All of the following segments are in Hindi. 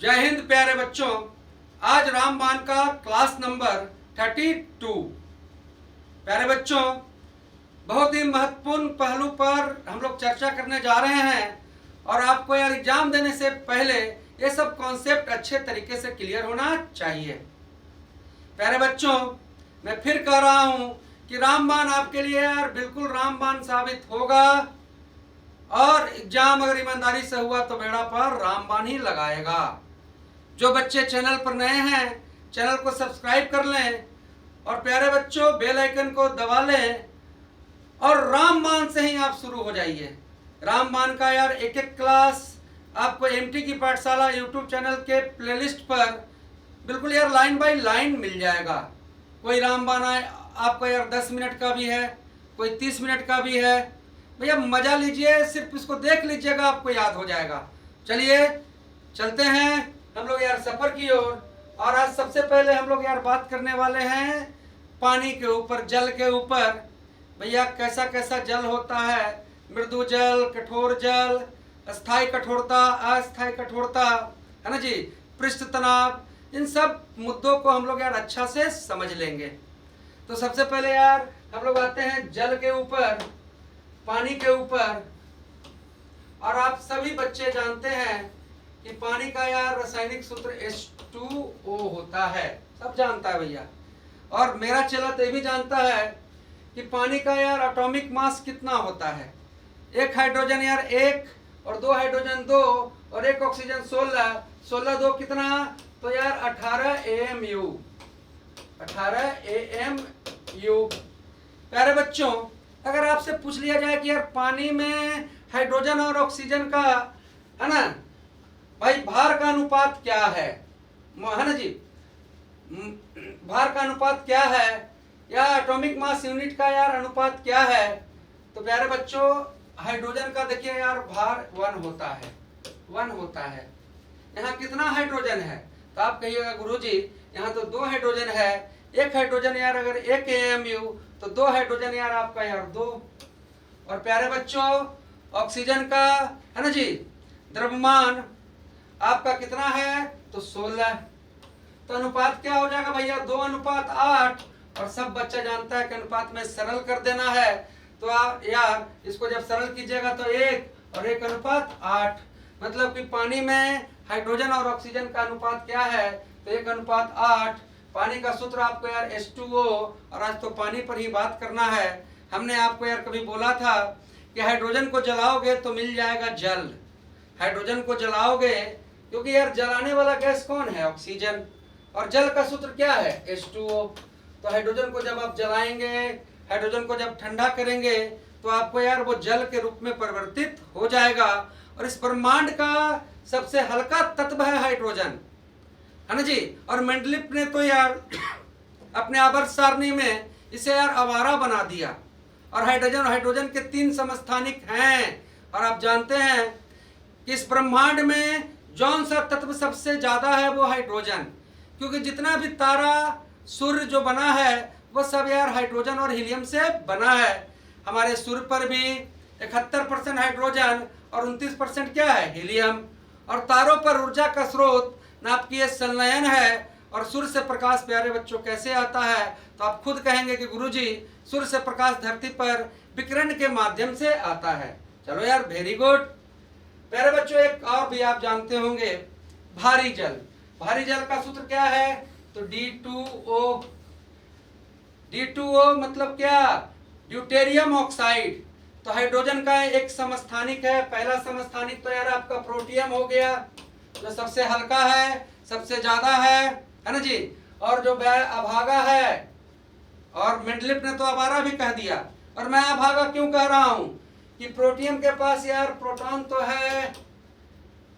जय हिंद प्यारे बच्चों। आज रामबाण का क्लास नंबर 32। प्यारे बच्चों, बहुत ही महत्वपूर्ण पहलू पर हम लोग चर्चा करने जा रहे हैं और आपको यार एग्जाम देने से पहले ये सब कॉन्सेप्ट अच्छे तरीके से क्लियर होना चाहिए। प्यारे बच्चों, मैं फिर कह रहा हूं कि रामबाण आपके लिए यार बिल्कुल रामबाण साबित होगा और एग्जाम अगर ईमानदारी से हुआ तो बेड़ा पर रामबाण ही लगाएगा। जो बच्चे चैनल पर नए हैं चैनल को सब्सक्राइब कर लें और प्यारे बच्चों बेल आइकन को दबा लें और रामबाण से ही आप शुरू हो जाइए। रामबाण का यार एक एक क्लास आपको एमटी की पाठशाला यूट्यूब चैनल के प्लेलिस्ट पर बिल्कुल यार लाइन बाय लाइन मिल जाएगा। कोई रामबाण आपको यार 10 मिनट का भी है, कोई 30 मिनट का भी है। भैया मजा लीजिए, सिर्फ इसको देख लीजिएगा, आपको याद हो जाएगा। चलिए चलते हैं हम लोग यार सफर की ओर। और आज सबसे पहले हम लोग यार बात करने वाले हैं पानी के ऊपर, जल के ऊपर। भैया कैसा कैसा जल होता है, मृदु जल, कठोर जल, अस्थाई कठोरता, अस्थाई कठोरता, है ना जी, पृष्ठ तनाव, इन सब मुद्दों को हम लोग यार अच्छा से समझ लेंगे। तो सबसे पहले यार हम लोग आते हैं जल के ऊपर, पानी के ऊपर। और आप सभी बच्चे जानते हैं कि पानी का यार रासायनिक सूत्र H2O होता है, सब जानता है भैया। और मेरा चेला तो ये भी जानता है कि पानी का यार एटॉमिक मास कितना होता है। एक हाइड्रोजन यार 1 और 2 हाइड्रोजन 2 और 1 ऑक्सीजन 16, 16 2 कितना, तो यार 18 AMU, 18 AMU। प्यारे बच्चों, अगर आपसे पूछ लिया जाए कि यार पानी में हाइड्रोजन और ऑक्सीजन का, है ना भाई, भार का अनुपात क्या है ना जी, भार का अनुपात क्या है या एटॉमिक मास यूनिट का यार अनुपात क्या है, तो प्यारे बच्चों हाइड्रोजन का देखिए यार भार 1 होता है, 1 होता है। यहाँ कितना हाइड्रोजन है, तो आप कहिएगा गुरुजी यहाँ तो 2 हाइड्रोजन है। एक हाइड्रोजन यार अगर 1 AMU तो 2 हाइड्रोजन यार आपका यार 2। और प्यारे बच्चों ऑक्सीजन का, है ना जी, द्रव्यमान आपका कितना है, तो 16। तो अनुपात क्या हो जाएगा भैया, 2:8। और सब बच्चा जानता है कि अनुपात में सरल कर देना है, तो आप यार इसको जब सरल कीजिएगा तो 1 और 1:8। मतलब कि पानी में हाइड्रोजन और ऑक्सीजन का अनुपात क्या है, तो 1:8। पानी का सूत्र आपको यार H2O। और आज तो पानी पर ही बात करना है। हमने आपको यार कभी बोला था कि हाइड्रोजन को जलाओगे तो मिल जाएगा जल। हाइड्रोजन को जलाओगे क्योंकि यार जलाने वाला गैस कौन है, ऑक्सीजन। और जल का सूत्र क्या है, H2O। तो हाइड्रोजन को जब आप जलाएंगे, हाइड्रोजन को जब ठंडा करेंगे तो आपको यार वो जल के रूप में परिवर्तित हो जाएगा। और इस ब्रह्मांड का सबसे हल्का तत्व है हाइड्रोजन, है ना जी। और मेंडलीफ ने तो यार अपने आवर्त सारणी में इसे यार आवारा बना दिया। और हाइड्रोजन के 3 समस्थानिक हैं। और आप जानते हैं कि इस ब्रह्मांड में कौन सा तत्व सबसे ज्यादा है, वो हाइड्रोजन। क्योंकि जितना भी तारा सूर्य जो बना है वो सब यार हाइड्रोजन और हीलियम से बना है। हमारे सूर्य पर भी 71% हाइड्रोजन और 29% क्या है, हीलियम। और तारों पर ऊर्जा का स्रोत नाभिकीय संलयन है। और सूर्य से प्रकाश प्यारे बच्चों कैसे आता है, तो आप खुद कहेंगे कि गुरुजी सूर्य से प्रकाश धरती पर विकिरण के माध्यम से आता है। चलो यार वेरी गुड। प्यारे बच्चों एक और भी आप जानते होंगे, भारी जल। भारी जल का सूत्र क्या है, तो D2O। D2O मतलब क्या, ड्यूटेरियम ऑक्साइड। तो हाइड्रोजन का एक समस्थानिक है, पहला समस्थानिक तो यार आपका प्रोटियम हो गया, जो सबसे हल्का है, सबसे ज्यादा है ना जी। और जो अभागा है, और मेंडलीफ ने तो अवारा भी कह दिया। और मैं अभागा क्यों कह रहा हूं कि प्रोटियम के पास यार प्रोटॉन तो है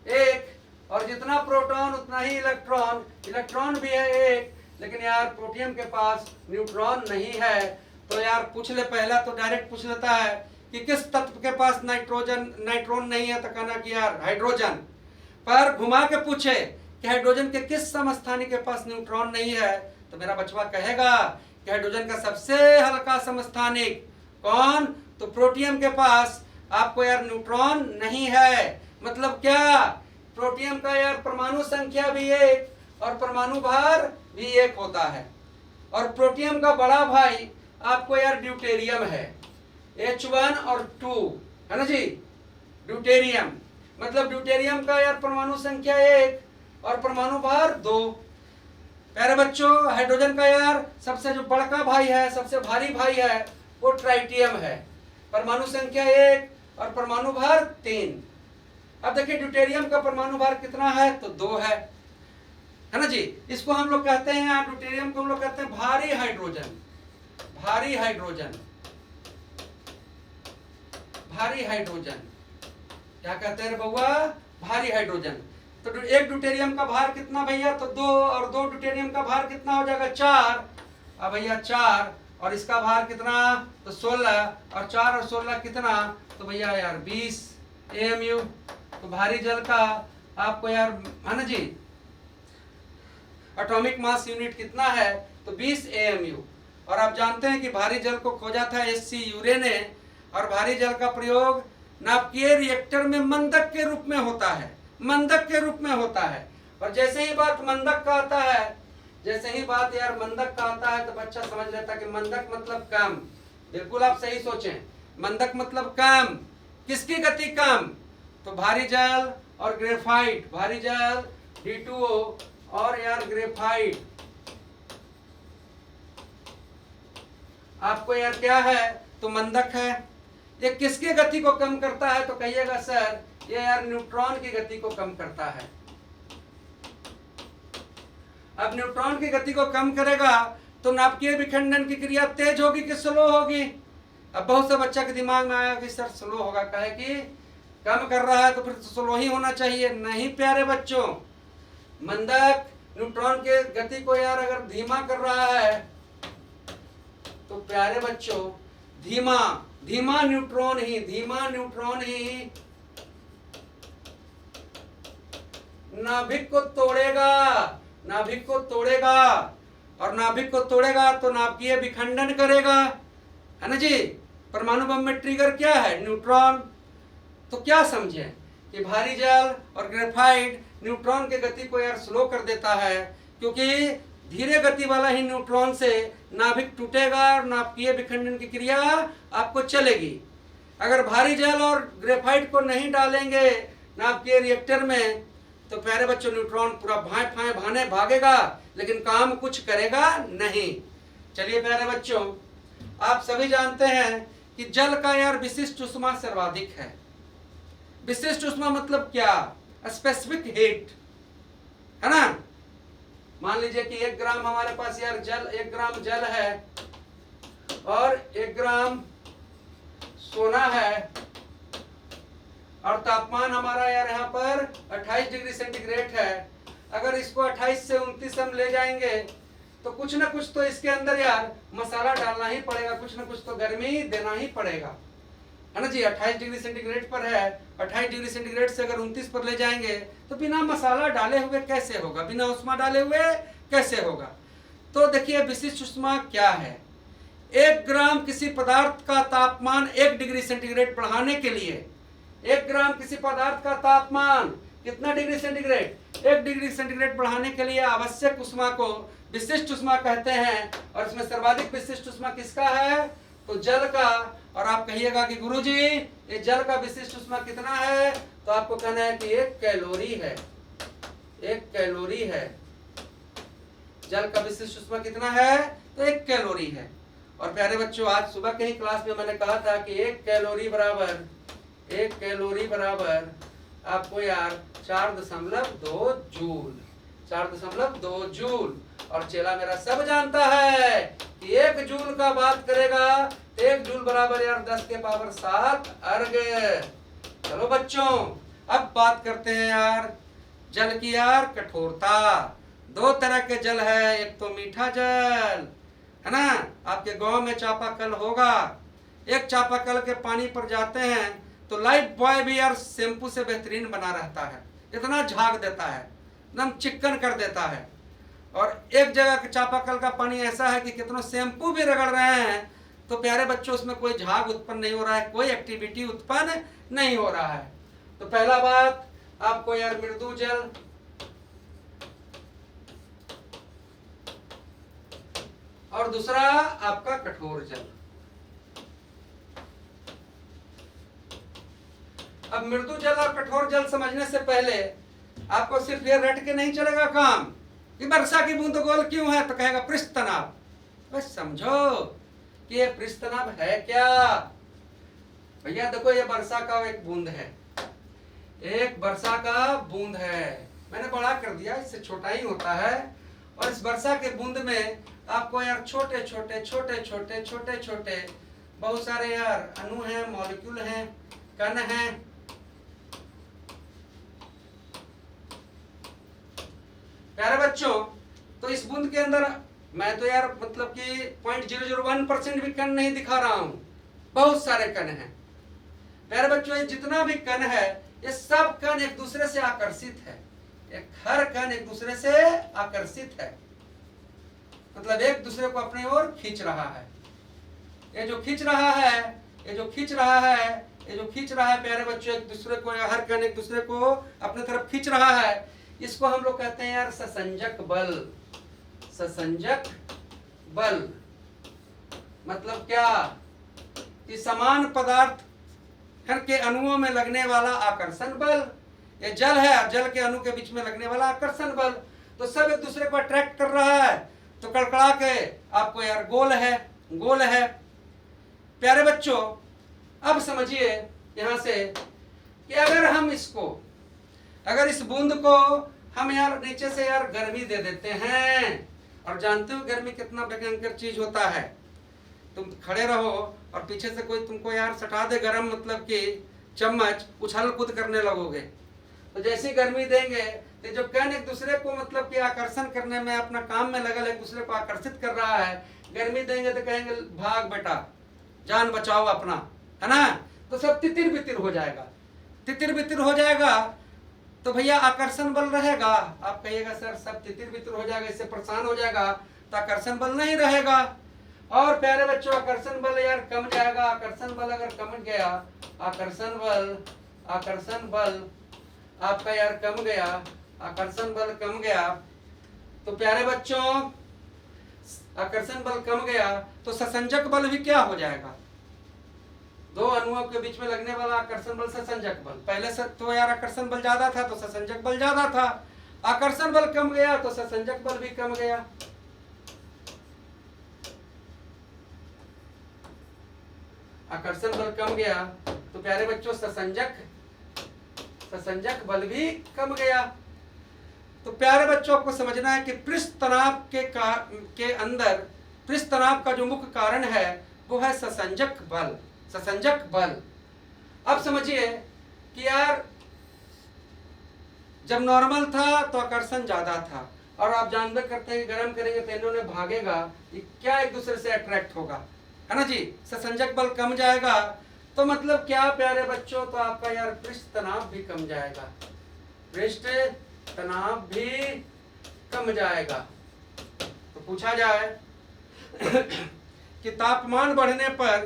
1, और जितना प्रोटॉन उतना ही इलेक्ट्रॉन, इलेक्ट्रॉन भी है 1, लेकिन यार प्रोटियम के पास न्यूट्रॉन नहीं है। तो यार पूछ ले, पहला तो डायरेक्ट पूछ लेता है कि किस तत्व के पास नाइट्रोन नहीं है, तो कहना कि यार हाइड्रोजन। पर घुमा के पूछे कि हाइड्रोजन के किस समस्थानिक के पास न्यूट्रॉन नहीं है, तो मेरा बचवा कहेगा कि हाइड्रोजन का सबसे हल्का समस्थानिक कौन, तो प्रोटियम के पास आपको यार न्यूट्रॉन नहीं है। मतलब क्या, प्रोटियम का यार परमाणु संख्या भी एक और परमाणु भार भी एक होता है। और प्रोटियम का बड़ा भाई आपको यार ड्यूटेरियम है, H1 और 2 है ना जी। ड्यूटेरियम मतलब ड्यूटेरियम का यार परमाणु संख्या एक और परमाणु भार 2। प्यारे बच्चों, हाइड्रोजन का यार सबसे जो बड़का भाई है, सबसे भारी भाई है, वो ट्राइटियम है, परमाणु संख्या 1 और परमाणु भार 3। अब देखिए ड्यूटेरियम का परमाणु भार कितना है, तो 2 है ना जी। इसको हम लोग कहते हैं यार, ड्यूटेरियम को हम लोग कहते हैं भारी हाइड्रोजन। भारी हाइड्रोजन, भारी हाइड्रोजन क्या कहते हैं बउआ, भारी हाइड्रोजन। तो एक ड्यूटेरियम का भार कितना भैया, तो 2 और 2 ड्यूटेरियम का भार कितना हो जाएगा, 4। अब भैया 4 और इसका भार कितना, तो 16 और 4 और 16 कितना, तो भैया यार 20 AMU। तो भारी जल का आपको यार है ना जी एटॉमिक मास यूनिट कितना है, तो 20 AMU। और आप जानते हैं कि भारी जल को खोजा था SC यूरे ने, और भारी जल का प्रयोग नाभिकीय रिएक्टर में मंदक के रूप में होता है, मंदक के रूप में होता है। और जैसे ही बात मंदक का आता है, जैसे ही बात यार मंदक का आता है, तो बच्चा समझ लेता कि मंदक मतलब कम। बिल्कुल आप सही सोचें, मंदक मतलब कम। किसकी गति कम, तो भारी जल और ग्रेफाइट, भारी जल D2O और यार ग्रेफाइट आपको यार क्या है, तो मंदक है। ये किसकी गति को कम करता है, तो कहिएगा सर ये यार न्यूट्रॉन की गति को कम करता है। अब न्यूट्रॉन की गति को कम करेगा तो नाभिकीय विखंडन की क्रिया तेज होगी कि स्लो होगी। अब बहुत से बच्चा के दिमाग में आया कि सर स्लो होगा, कहे कि कम कर रहा है तो फिर स्लो ही होना चाहिए। नहीं प्यारे बच्चों, मंदक न्यूट्रॉन के गति को यार अगर धीमा कर रहा है, तो प्यारे बच्चों धीमा धीमा न्यूट्रॉन ही नाभिक को तोड़ेगा, नाभिक को तोड़ेगा, और नाभिक को तोड़ेगा तो नाभिकीय विखंडन करेगा, है ना जी। परमाणु बम में ट्रिगर क्या है, न्यूट्रॉन। तो क्या समझे कि भारी जल और ग्रेफाइट न्यूट्रॉन के गति को यार स्लो कर देता है, क्योंकि धीरे गति वाला ही न्यूट्रॉन से नाभिक टूटेगा और नाभिकीय विखंडन की क्रिया आपको चलेगी। अगर भारी जल और ग्रेफाइट को नहीं डालेंगे नाभिकीय रिएक्टर में, तो प्यारे बच्चों न्यूट्रॉन पूरा भाए फाए भाने भागेगा, लेकिन काम कुछ करेगा नहीं। चलिए प्यारे बच्चों, आप सभी जानते हैं कि जल का यार विशिष्ट उष्मा सर्वाधिक है। विशिष्ट उष्मा मतलब क्या, स्पेसिफिक हीट, है ना। मान लीजिए कि 1 ग्राम हमारे पास यार जल, 1 ग्राम जल है और 1 ग्राम सोना है, और तापमान हमारा यार यहाँ पर 28 डिग्री सेंटीग्रेड है। अगर इसको 28 से 29 हम ले जाएंगे, तो कुछ ना कुछ तो इसके अंदर यार मसाला डालना ही पड़ेगा, कुछ ना कुछ तो गर्मी देना ही पड़ेगा, है ना जी। 28 डिग्री सेंटीग्रेड पर है, 28 डिग्री सेंटीग्रेड से अगर 29 पर ले जाएंगे, तो बिना मसाला डाले हुए कैसे होगा, बिना उष्मा डाले हुए कैसे होगा। तो देखिए विशिष्ट उष्मा क्या है। 1 ग्राम किसी पदार्थ का तापमान 1 डिग्री सेंटीग्रेड बढ़ाने के लिए, 1 ग्राम किसी पदार्थ का तापमान कितना डिग्री सेंटीग्रेड, 1 डिग्री सेंटीग्रेड बढ़ाने के लिए आवश्यक उष्मा को विशिष्ट उष्मा कहते हैं। और इसमें सर्वाधिक विशिष्ट उष्मा किसका है, तो जल का। और आप कहिएगा कि गुरुजी ये जल का विशिष्ट उष्मा कितना है, तो आपको कहना है कि 1 कैलोरी है, 1 कैलोरी है। जल का विशिष्ट उष्मा कितना है, तो 1 कैलोरी है। और प्यारे बच्चों, आज सुबह के ही क्लास में मैंने कहा था कि 1 कैलोरी बराबर आपको यार 4.2 जूल, 4.2 जूल। और चेला मेरा सब जानता है कि 1 जूल का बात करेगा, 1 जूल बराबर यार 10 के पावर 7 अर्ग। चलो बच्चों, अब बात करते हैं यार जल की यार कठोरता। 2 तरह के जल है, एक तो मीठा जल, है ना। आपके गांव में चापाकल होगा, एक चापाकल के पानी पर जाते हैं तो लाइफ बॉय भी यार शैम्पू से बेहतरीन बना रहता है, इतना झाग देता है, एकदम चिकन कर देता है। और एक जगह के चापाकल का पानी ऐसा है कि कितना शैम्पू भी रगड़ रहे हैं तो प्यारे बच्चों उसमें कोई झाग उत्पन्न नहीं हो रहा है, कोई एक्टिविटी उत्पन्न नहीं हो रहा है। तो पहला बात आपको यार मृदु जल, और दूसरा आपका कठोर जल। अब मृदु जल और कठोर जल समझने से पहले आपको सिर्फ ये रट के नहीं चलेगा काम कि वर्षा की बूंद गोल क्यों है, तो कहेगा पृष्ठ तनाव। बस समझो कि ये पृष्ठ तनाव है क्या। भैया देखो, ये वर्षा का एक बूंद है, एक वर्षा का बूंद है। मैंने बड़ा कर दिया, इससे छोटा ही होता है। और इस वर्षा के बूंद में आपको यार छोटे छोटे छोटे छोटे छोटे छोटे बहुत सारे यार अणु हैं, मॉलिक्यूल हैं, कण हैं। प्यारे बच्चों, तो इस बूंद के अंदर मैं तो यार मतलब कि 0.001% भी कण नहीं दिखा रहा हूं, बहुत सारे कण हैं। प्यारे बच्चों, ये जितना भी कण है ये सब कण एक दूसरे से आकर्षित है। एक हर कण एक दूसरे से आकर्षित है, मतलब एक दूसरे को अपनी ओर खींच रहा है। ये जो खींच रहा है, ये जो खींच रहा है, ये जो खींच रहा है प्यारे बच्चों, एक दूसरे को, हर कण एक दूसरे को अपने तरफ खींच रहा है। इसको हम लोग कहते हैं यार ससंजक बल। ससंजक बल मतलब क्या कि समान पदार्थ के अणुओं में लगने वाला आकर्षण बल। ये जल है, जल के अणु के बीच में लगने वाला आकर्षण बल, तो सब एक दूसरे को अट्रैक्ट कर रहा है। तो कड़कड़ा के आपको यार गोल है, गोल है। प्यारे बच्चों, अब समझिए यहां से कि अगर हम इसको, अगर इस बूंद को हम यार नीचे से यार गर्मी दे देते हैं, और जानते हो गर्मी कितना भयंकर चीज होता है। तुम खड़े रहो और पीछे से कोई तुमको यार सटा दे गरम मतलब कि चम्मच, उछल कूद करने लगोगे। तो जैसी गर्मी देंगे तो जो कण एक दूसरे को मतलब कि आकर्षण करने में अपना काम में लगल, एक दूसरे को आकर्षित कर रहा है, गर्मी देंगे तो कहेंगे भाग बेटा, जान बचाओ अपना, है ना। तो सब तितिर बितिर हो जाएगा, तितिर बितिर हो जाएगा। तो भैया आकर्षण बल रहेगा। आप कहिएगा सर सब तितिर बितिर हो जाएगा, इससे परेशान हो जाएगा, तो आकर्षण बल नहीं रहेगा। और प्यारे बच्चों, आकर्षण बल यार कम जाएगा। आकर्षण बल अगर कम गया, आकर्षण बल आपका यार कम गया, आकर्षण बल कम गया, तो प्यारे बच्चों आकर्षण बल कम गया तो ससंजक बल भी क्या हो जाएगा, दो अणुओं के बीच में लगने वाला आकर्षण बल ससंजक बल। पहले से तो यार आकर्षण बल ज्यादा था तो ससंजक बल ज्यादा था, आकर्षण बल कम गया तो ससंजक बल भी कम गया। आकर्षण बल कम गया तो प्यारे बच्चों ससंजक बल भी कम गया। तो प्यारे बच्चों को समझना है कि पृष्ठ तनाव के अंदर पृष्ठ तनाव का जो मुख्य कारण है वो है ससंजक बल, ससंजक बल। अब समझिए कि यार जब नॉर्मल था तो आकर्षण ज्यादा था, और आप जानते करते हैं गर्म करेंगे तो इन्होंने भागेगा, ये क्या एक दूसरे से अट्रैक्ट होगा, है ना जी। ससंजक बल कम जाएगा तो मतलब क्या प्यारे बच्चों, तो आपका यार पृष्ठ तनाव भी कम जाएगा, पृष्ठ तनाव भी कम जाएगा। तो पूछा जाए कि तापमान बढ़ने पर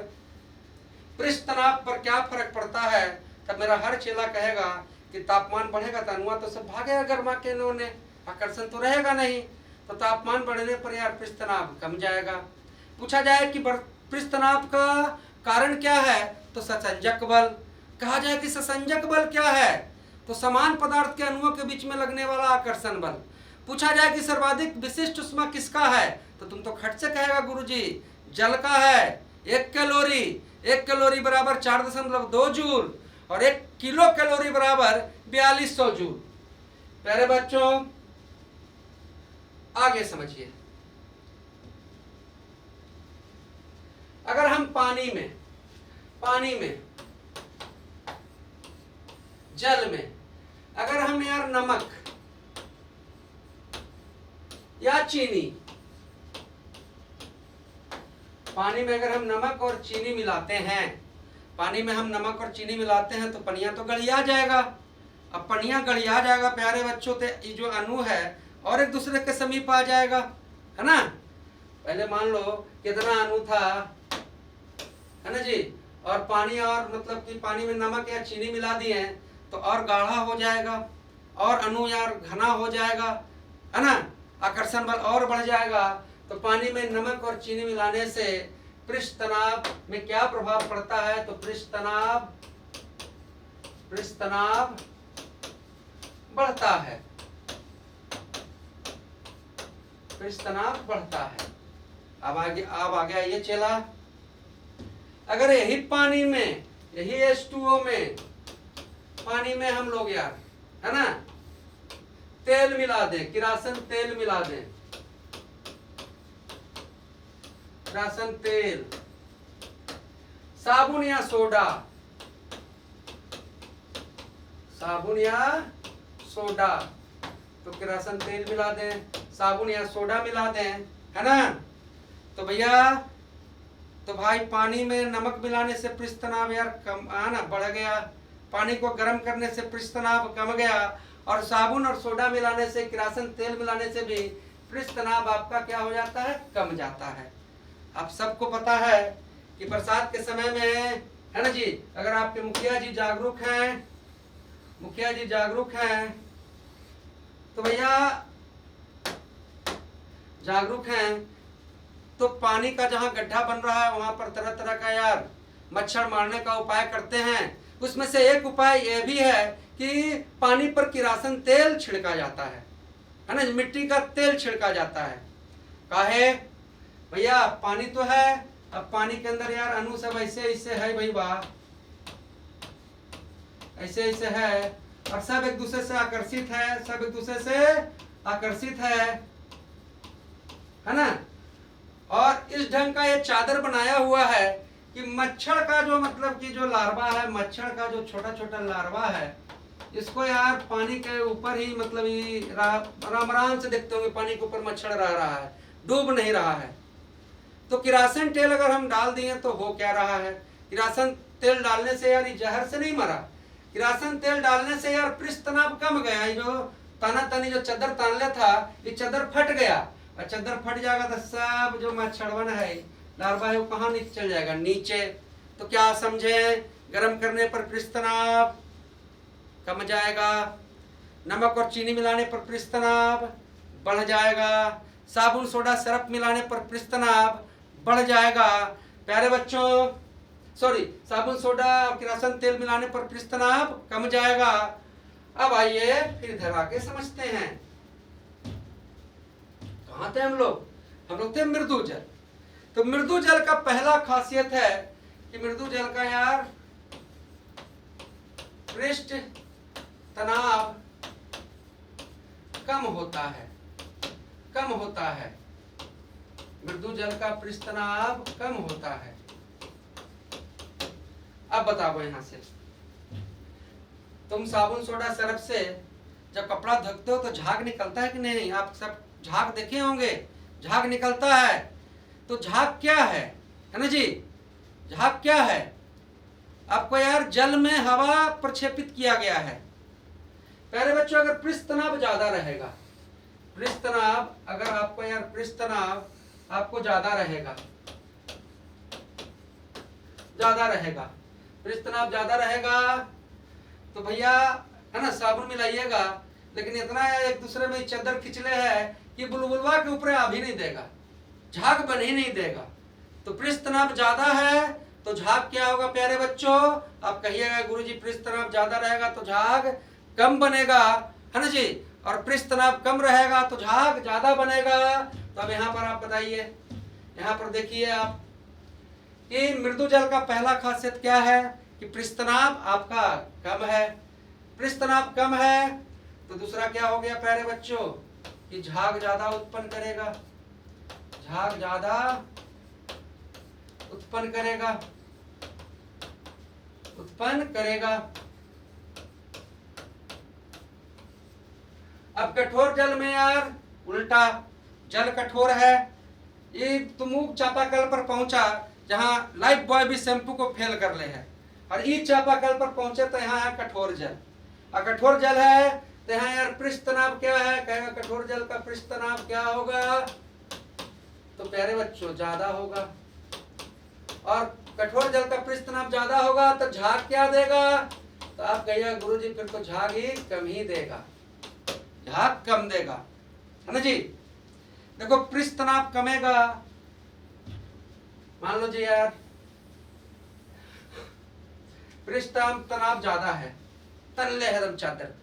पृष्ठ तनाव पर क्या फर्क पड़ता है, तब मेरा हर चेला कहेगा कि तापमान बढ़ेगा तो अणुआ तो सब भागेगा गर्मा के, इन्होंने आकर्षण तो रहेगा नहीं। तो तापमान बढ़ने पर यार पृष्ठ तनाव कम जाएगा। पूछा जाए कि पृष्ठ तनाव का कारण क्या है, तो ससंजक बल। कहा जाए कि ससंजक बल क्या है, तो समान पदार्थ के अणुओं के बीच में लगने वाला आकर्षण बल। पूछा जाए कि सर्वाधिक विशिष्ट उष्मा किसका है, तो तुम तो खट से कहेगा गुरुजी जल का है। 1 कैलोरी बराबर 4.2 जूल, और 1 किलो कैलोरी बराबर 4200 जूल। प्यारे बच्चों आगे समझिए, अगर हम पानी में जल में अगर हम यार नमक या चीनी, पानी में अगर हम नमक और चीनी मिलाते हैं, पानी में हम नमक और चीनी मिलाते हैं तो पनिया तो गलिया जाएगा। अब पनिया गलिया जाएगा प्यारे बच्चों, तो ये जो अणु है और एक दूसरे के समीप आ जाएगा, है ना। पहले मान लो कितना अणु था, है ना जी, और पानी और मतलब कि पानी में नमक या चीनी मिला दिए तो तो और गाढ़ा हो जाएगा, और अणु यार घना हो जाएगा, है ना, आकर्षण बल और बढ़ जाएगा। तो पानी में नमक और चीनी मिलाने से पृष्ठ तनाव में क्या प्रभाव पड़ता है? तो पृष्ठ तनाव बढ़ता है, पृष्ठ तनाव बढ़ता है। अब आ गया ये चला। अगर यही पानी में, यही H2O में, पानी में हम लोग यार, है ना, तेल मिला दें, किरासन तेल मिला दें, किरासन तेल, साबुन या सोडा, साबुन या सोडा, तो किरासन तेल मिला दें, साबुन या सोडा मिला दें, है ना, तो भैया, तो भाई पानी में नमक मिलाने से पृष्ठ तनाव यार कम आना बढ़ गया, पानी को गर्म करने से पृष्ठ तनाव कम गया, और साबुन और सोडा मिलाने से, किरासन तेल मिलाने से भी पृष्ठ तनाव आपका क्या हो जाता है? कम जाता है। आप सबको पता है कि बरसात के समय में, है ना जी, अगर आपके मुखिया जी जागरूक हैं, मुखिया जी जागरूक हैं, तो भैया जागरूक हैं, तो पानी का जहां गड्ढा बन रहा है वहां पर तरह तरह का यार मच्छर मारने का उपाय करते हैं। उसमें से एक उपाय यह भी है कि पानी पर किरासन तेल छिड़का जाता है ना, मिट्टी का तेल छिड़का जाता है। काहे? भैया पानी तो है, अब पानी के अंदर यार अणु सब ऐसे ऐसे है भाई, वाह, ऐसे ऐसे है, और सब एक दूसरे से आकर्षित है, सब एक दूसरे से आकर्षित है ना। और इस ढंग का ये चादर बनाया हुआ है कि मच्छर का जो मतलब कि जो लार्वा है, मच्छर का जो छोटा छोटा लार्वा है, इसको यार पानी के ऊपर ही मतलब ये आराम से देखते होंगे, पानी के ऊपर मच्छर रह रहा है, डूब नहीं रहा है। तो किरासन तेल अगर हम डाल दिए तो हो क्या रहा है? किरासन तेल डालने से यार ये जहर से नहीं मरा, किरासन तेल डालने से यार पृष्ठ तनाव कम गया। जो तना तनी जो चद्दर तानले था, ये चद्दर फट गया, और चद्दर फट जाएगा तो सब जो मच्छरवन है, लार्वा है, वो कहाँ नीचे चल जाएगा? नीचे। तो क्या समझे? गर्म करने पर पृष्ठ तनाव कम जाएगा, नमक और चीनी मिलाने पर पृष्ठ तनाव बढ़ जाएगा, साबुन सोडा सरफ मिलाने पर पृष्ठ तनाव बढ़ जाएगा। प्यारे बच्चों, सॉरी, साबुन सोडा और किरासन तेल मिलाने पर पृष्ठ तनाव कम जाएगा। अब आइए फिर इधर आके समझते हैं, कहाँ थे हम लोग? हम लोग थे मृदु जल। तो मृदु जल का पहला खासियत है कि मृदु जल का यार पृष्ठ तनाव कम होता है, कम होता है, मृदु जल का पृष्ठ तनाव कम होता है। अब बताओ यहां से, तुम साबुन सोडा सरफ से जब कपड़ा धोते हो तो झाग निकलता है कि नहीं? आप सब झाग देखे होंगे, झाग निकलता है। तो झाग क्या है ना जी? झाग क्या है? आपको यार जल में हवा प्रक्षेपित किया गया है। प्यारे बच्चों, अगर पृष्ठ तनाव ज्यादा रहेगा, पृष्ठ तनाव अगर आपको यार पृष्ठ तनाव आपको ज्यादा रहेगा, ज्यादा रहेगा, पृष्ठ तनाव ज्यादा रहेगा, तो भैया है ना, साबुन मिलाइएगा, लेकिन इतना एक दूसरे में चद्दर खिंचले है कि बुलबुलवा के ऊपर आ भी नहीं देगा, झाग बन ही नहीं देगा। तो पृष्ठ तनाव ज्यादा है तो झाग क्या होगा प्यारे बच्चों? आप कहिएगा गुरुजी पृष्ठ तनाव ज्यादा रहेगा तो झाग कम बनेगा, है ना जी, और पृष्ठ तनाव कम रहेगा तो झाग ज्यादा बनेगा। तो अब यहाँ पर आप बताइए, यहाँ पर देखिए आप कि मृदु जल का पहला खासियत क्या है कि पृष्ठ तनाव आपका कम है। पृष्ठ तनाव कम है तो दूसरा क्या हो गया प्यारे बच्चों कि झाग ज्यादा उत्पन्न करेगा, झाग ज्यादा उत्पन्न करेगा, उत्पन्न करेगा। अब कठोर जल में यार उल्टा, जल कठोर है। ये तुमुक चापाकल पर पहुंचा जहां लाइफ बॉय भी शैम्पू को फेल कर ले है, और ई चापाकल पर पहुंचे तो यहाँ है कठोर जल, और कठोर जल है तो यहाँ यार पृष्ठ तनाव क्या है? कहेगा कठोर जल का पृष्ठ तनाव क्या होगा? तो प्यारे बच्चों ज्यादा होगा, और कठोर जल का पृष्ठ तनाव ज्यादा होगा तो झाग क्या देगा? तो आप कहिएगा गुरुजी फिर तो झाग ही कम ही देगा, झाग कम देगा, है ना जी। देखो पृष्ठ तनाव कमेगा, मान लो जी यार पृष्ठ तनाव ज्यादा है, तल्ले है एकदम चादर,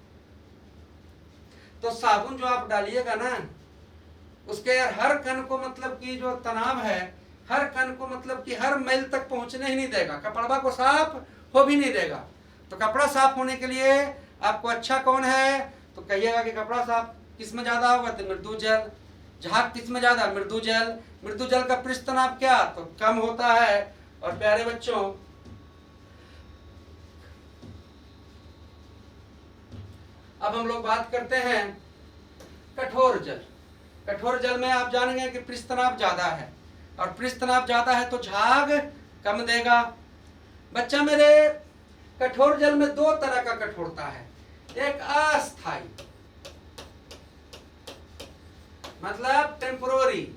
तो साबुन जो आप डालिएगा ना उसके यार हर कण को मतलब कि जो तनाव है हर कण को मतलब कि हर मैल तक पहुंचने ही नहीं देगा, कपड़वा को साफ हो भी नहीं देगा। तो कपड़ा साफ होने के लिए आपको अच्छा कौन है, तो कहिएगा कि कपड़ा साफ किस में ज्यादा होगा, तो मृदु जल। झाग किस में ज्यादा, मृदु जल। मृदु जल का पृष्ठ तनाव क्या, तो कम होता है। और प्यारे बच्चों अब हम लोग बात करते हैं कठोर जल। कठोर जल में आप जानेंगे कि पृष्ठ तनाव ज्यादा है, और पृष्ठ तनाव ज्यादा है तो झाग कम देगा। बच्चा मेरे कठोर जल में दो तरह का कठोरता है, एक अस्थाई मतलब टेम्पोररी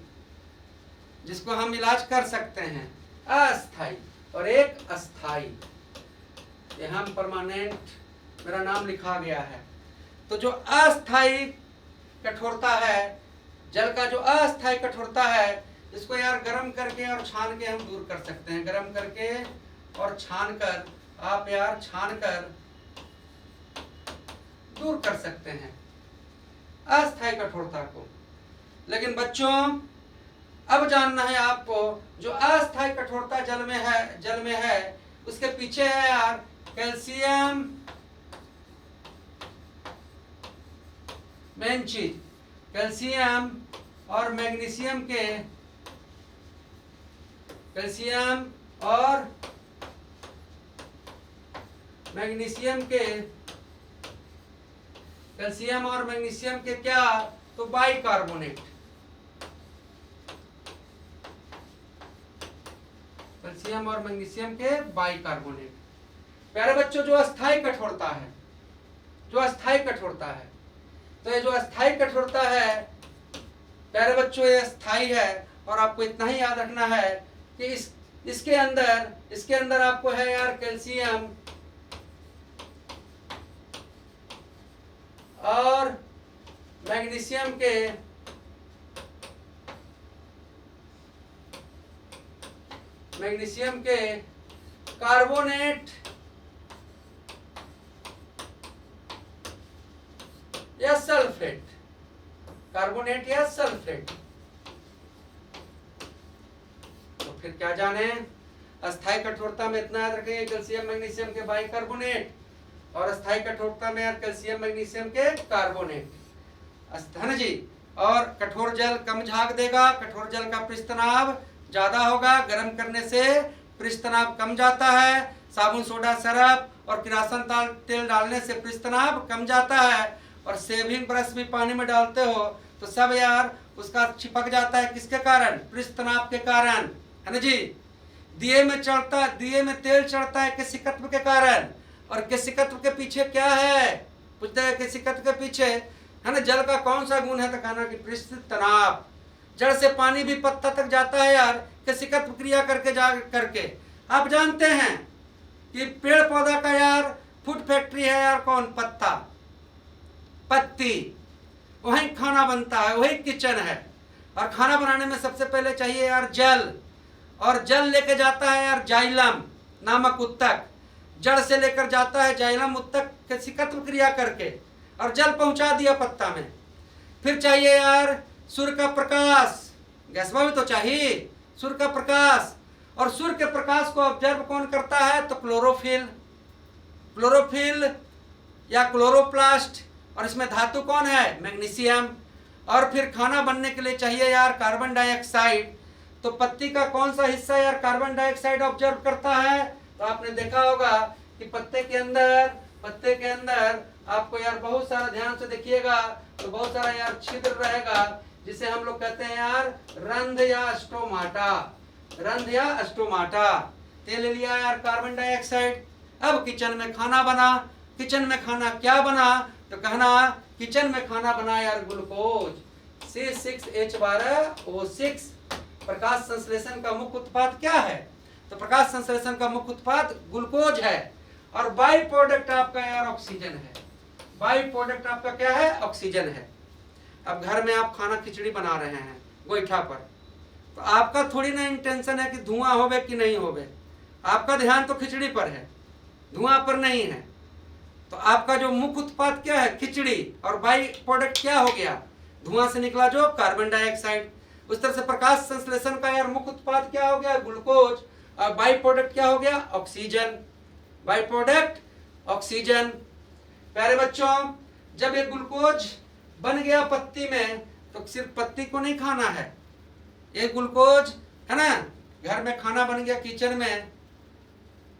जिसको हम इलाज कर सकते हैं, अस्थाई, और एक अस्थाई, ये हम परमानेंट मेरा नाम लिखा गया है। तो जो अस्थाई कठोरता है, जल का जो अस्थाई कठोरता है, इसको यार गर्म करके और छान के हम दूर कर सकते हैं। गर्म करके और छान कर आप यार छान कर दूर कर सकते हैं अस्थाई कठोरता को। लेकिन बच्चों अब जानना है आपको जो अस्थाई कठोरता जल में है उसके पीछे है यार कैल्शियम, मेन चीज कैल्शियम और मैग्नीशियम के, कैल्शियम और मैग्नीशियम के, कैल्शियम और मैग्नीशियम के क्या, तो बाइकार्बोनेट, कैल्शियम और मैग्नीशियम के बाइकार्बोनेट। प्यारे बच्चों जो अस्थाई कठोरता है, जो अस्थाई कठोरता है, तो ये जो अस्थाई कठोरता है प्यारे बच्चों ये अस्थाई है। और आपको इतना ही याद रखना है कि इसके अंदर आपको है यार कैल्शियम और मैग्नीशियम के कार्बोनेट या सल्फेट, कार्बोनेट या सल्फेट। तो फिर क्या जाने, अस्थाई कठोरता में इतना याद रखेंगे कैल्शियम मैग्नीशियम के बाइकार्बोनेट, और अस्थाई कठोरता में यार कैल्शियम मैग्नीशियम के कार्बोनेट, है ना जी। और कठोर जल कम झाग देगा, कठोर जल का पृष्ठ तनाव ज्यादा होगा, गर्म करने से पृष्ठ तनाव कम जाता है। साबुन सोडा सरफ और किरासन तेल डालने से पृष्ठ तनाव कम जाता है। और सेविंग ब्रश भी पानी में डालते हो तो सब यार उसका चिपक जाता है, किसके कारण, पृष्ठ तनाव के कारण, है ना जी। दिए में तेल चढ़ता है केशिकत्व के कारण, और केशिकत्व के पीछे क्या है, पूछते हैं केशिकत्व के पीछे है ना जल का कौन सा गुण है, तो कहना कि पृष्ठ तनाव। जड़ से पानी भी पत्ता तक जाता है यार केशिकत्व क्रिया करके। आप जानते हैं कि पेड़ पौधा का यार फूड फैक्ट्री है यार कौन, पत्ती, वहीं खाना बनता है, वही किचन है। और खाना बनाने में सबसे पहले चाहिए यार जल, और जल लेके जाता है यार जाइलम नामक उत्तक, जड़ से लेकर जाता है जाइलम उत्तक केशिकत्व क्रिया करके, और जल पहुंचा दिया पत्ता में। फिर चाहिए यार सूर्य का प्रकाश, गैसवा भी तो चाहिए, सूर्य का प्रकाश, और सूर्य के प्रकाश को ऑब्जर्व कौन करता है, तो क्लोरोफिल या क्लोरोप्लास्ट, और इसमें धातु कौन है, मैग्नीशियम। और फिर खाना बनने के लिए चाहिए यार कार्बन डाइऑक्साइड, तो पत्ती का कौन सा हिस्सा यार कार्बन डाइऑक्साइड ऑब्जर्व करता है, तो आपने देखा होगा कि पत्ते के अंदर आपको यार बहुत सारा, ध्यान से देखिएगा तो बहुत सारा यार छिद्र रहेगा, जिसे हम लोग कहते हैं यार रंध्र या स्टोमाटा। तेल ले लिया यार कार्बन डाइऑक्साइड। अब किचन में खाना बना, किचन में खाना क्या बना, तो कहना किचन में खाना बना यार ग्लूकोज C6H12O6। प्रकाश संश्लेषण का मुख्य उत्पाद क्या है, तो प्रकाश संश्लेषण का मुख्य उत्पाद ग्लूकोज है। और बाई प्रोडक्ट आपका यार ऑक्सीजन है। बाई प्रोडक्ट आपका क्या है? ऑक्सीजन है। अब घर में आप खाना खिचड़ी बना रहे हैं गोईठा पर, तो आपका थोड़ी ना इंटेंशन है कि धुआं होवे कि नहीं होवे, आपका ध्यान तो खिचड़ी पर है, धुआं पर नहीं है। तो आपका जो मुख्य उत्पाद क्या है? खिचड़ी। और बाई प्रोडक्ट क्या हो गया? धुआं से निकला जो कार्बन डाइऑक्साइड। उस तरह से प्रकाश संश्लेषण का यार मुख्य उत्पाद क्या हो गया? ग्लूकोज। और बाई प्रोडक्ट क्या हो गया? ऑक्सीजन। By product oxygen. प्यारे बच्चों, जब ये ग्लूकोज बन गया पत्ती में, तो सिर्फ पत्ती को नहीं खाना है, ये ग्लूकोज है ना, घर में खाना बन गया किचन में,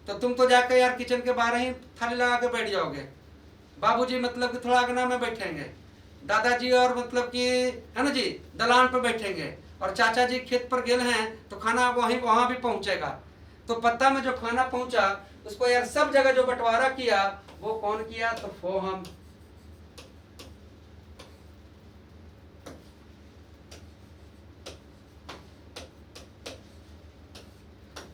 तो तुम तो जाकर यार किचन के बाहर ही थाली लगा के बैठ जाओगे। बाबूजी मतलब कि थोड़ा अगना में बैठेंगे, दादाजी और मतलब कि है ना जी दलान पर बैठेंगे, और चाचा जी खेत पर गेल हैं तो खाना वहां भी पहुंचेगा। तो पत्ता में जो खाना पहुंचा उसको यार सब जगह जो बंटवारा किया वो कौन किया? तो फोहम।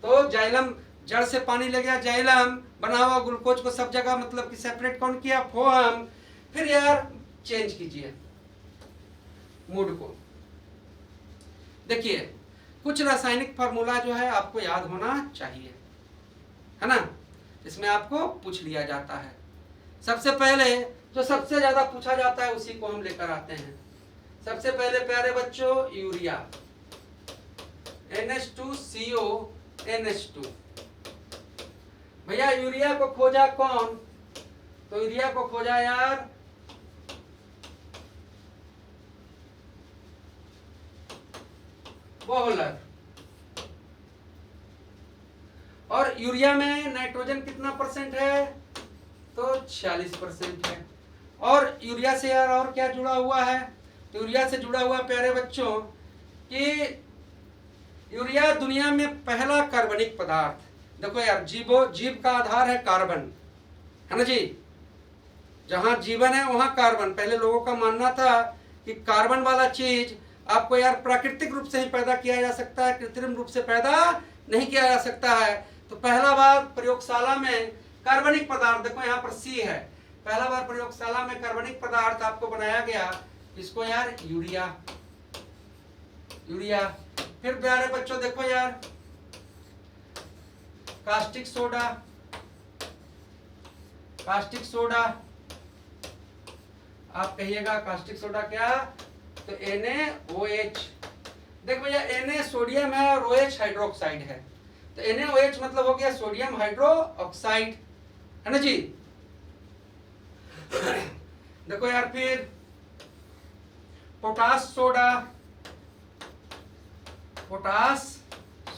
तो जाइलम, जड़ से पानी ले गया जाइलम, बना हुआ ग्लूकोज को सब जगह मतलब कि सेपरेट कौन किया? फोहम। फिर यार चेंज कीजिए मूड को। देखिए कुछ रासायनिक फार्मूला जो है आपको याद होना चाहिए, है ना, इसमें आपको पूछ लिया जाता है। सबसे पहले जो सबसे ज्यादा पूछा जाता है उसी को हम लेकर आते हैं। सबसे पहले प्यारे बच्चों यूरिया, NH2CO NH2। भैया यूरिया को खोजा कौन? तो यूरिया को खोजा यार बोहलर। और यूरिया में नाइट्रोजन कितना परसेंट है? तो 46% है। और यूरिया से यार और क्या जुड़ा हुआ है? तो यूरिया से जुड़ा हुआ प्यारे बच्चों कि यूरिया दुनिया में पहला कार्बनिक पदार्थ। देखो यार जीव का आधार है कार्बन, है ना जी, जहां जीवन है वहां कार्बन। पहले लोगों का मानना था कि कार्बन वाला चीज आपको यार प्राकृतिक रूप से ही पैदा किया जा सकता है, कृत्रिम रूप से पैदा नहीं किया जा सकता है। तो पहला बार प्रयोगशाला में कार्बनिक पदार्थ, देखो यहाँ पर सी है, पहला बार प्रयोगशाला में कार्बनिक पदार्थ आपको बनाया गया, इसको यार यूरिया। यूरिया। फिर प्यारे बच्चों देखो यार कास्टिक सोडा। कास्टिक सोडा आप कहिएगा कास्टिक सोडा क्या? तो NaOH। देखो भैया Na सोडियम है और OH हाइड्रोक्साइड है, तो NaOH मतलब हो गया सोडियम हाइड्रो ऑक्साइड, है ना जी। देखो यार फिर पोटास सोडा। पोटास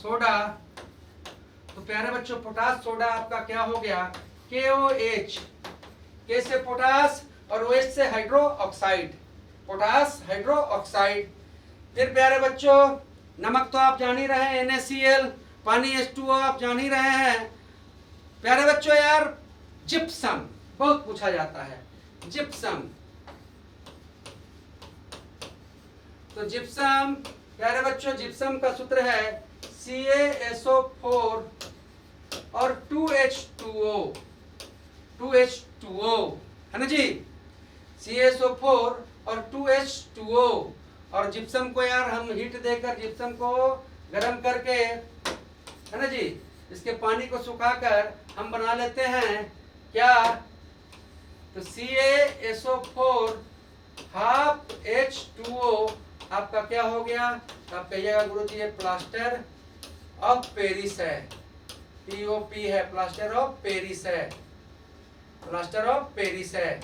सोडा, तो प्यारे बच्चों पोटास सोडा आपका क्या हो गया? KOH। के से पोटास और OH से hydro oxide, potash hydro oxide. फिर प्यारे बच्चों नमक तो आप जान ही रहे हैं, NaCl। पानी H2O आप जान ही रहे हैं। प्यारे बच्चों यार जिप्सम बहुत पूछा जाता है, जिप्सम। तो जिप्सम प्यारे बच्चों, जिप्सम का सूत्र है CaSO4 और 2H2O। 2H2O, है ना जी, CaSO4 और 2H2O। और जिप्सम को यार हम हीट देकर जिप्सम को गर्म करके, है ना जी, इसके पानी को सुखाकर हम बना लेते हैं क्या? तो CaSO4 हाफ H2O आपका क्या हो गया? तो आप कहिएगा गुरु जी ये प्लास्टर ऑफ पेरिस है, POP है, प्लास्टर ऑफ पेरिस है, प्लास्टर ऑफ पेरिस है।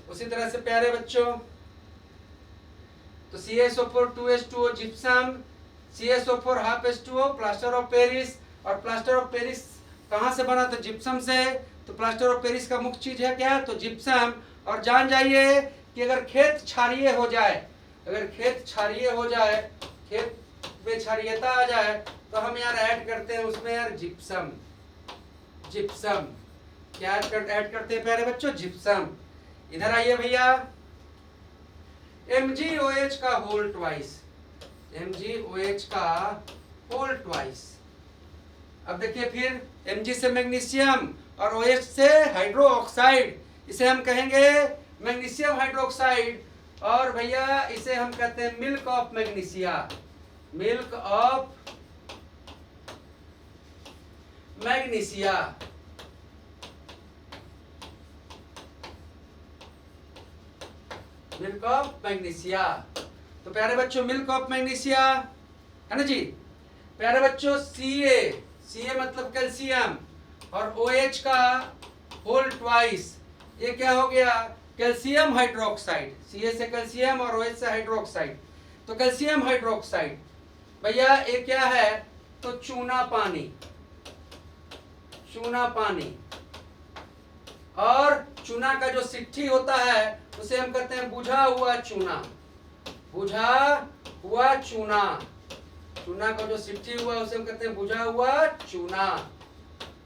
उसी तरह से प्यारे बच्चों तो CaSO4 2H2O gypsum, CaSO4 half H2O plaster of Paris. और प्लास्टर ऑफ पेरिस कहां से बना? तो जिप्सम से। तो प्लास्टर ऑफ पेरिस का मुख्य चीज है क्या? तो जिप्सम। और जान जाइए कि अगर खेत क्षारीय हो जाए, अगर खेत क्षारीय हो जाए, खेत में क्षारीयता आ जाए, तो हम यार ऐड करते हैं उसमें यार जिप्सम। जिप्सम क्या ऐड करते हैं प्यारे बच्चों? जिप्सम। इधर आइए भैया, MgOH का होल ट्वाइस, MgOH का होल ट्वाइस। अब देखिए फिर Mg से मैग्नीशियम और OH से हाइड्रो ऑक्साइड, इसे हम कहेंगे मैग्नीशियम हाइड्रोक्साइड, और भैया इसे हम कहते हैं milk of magnesia, milk of magnesia. Milk of magnesia. तो प्यारे बच्चों मिल्क ऑफ मैग्नीशिया है ना जी। प्यारे बच्चों Ca मतलब कैल्शियम और OH का होल ट्वाइस, ये क्या हो गया कैल्शियम हाइड्रोक्साइड। Ca से कैल्शियम और OH से हाइड्रोक्साइड, तो कैल्शियम हाइड्रोक्साइड भैया ये क्या है, तो चूना पानी, चूना पानी। और चूना का जो सिट्ठी होता है उसे हम कहते हैं बुझा हुआ चूना, बुझा हुआ चूना। चूना का जो सिट्ठी हुआ उसे हम कहते हैं बुझा हुआ चूना।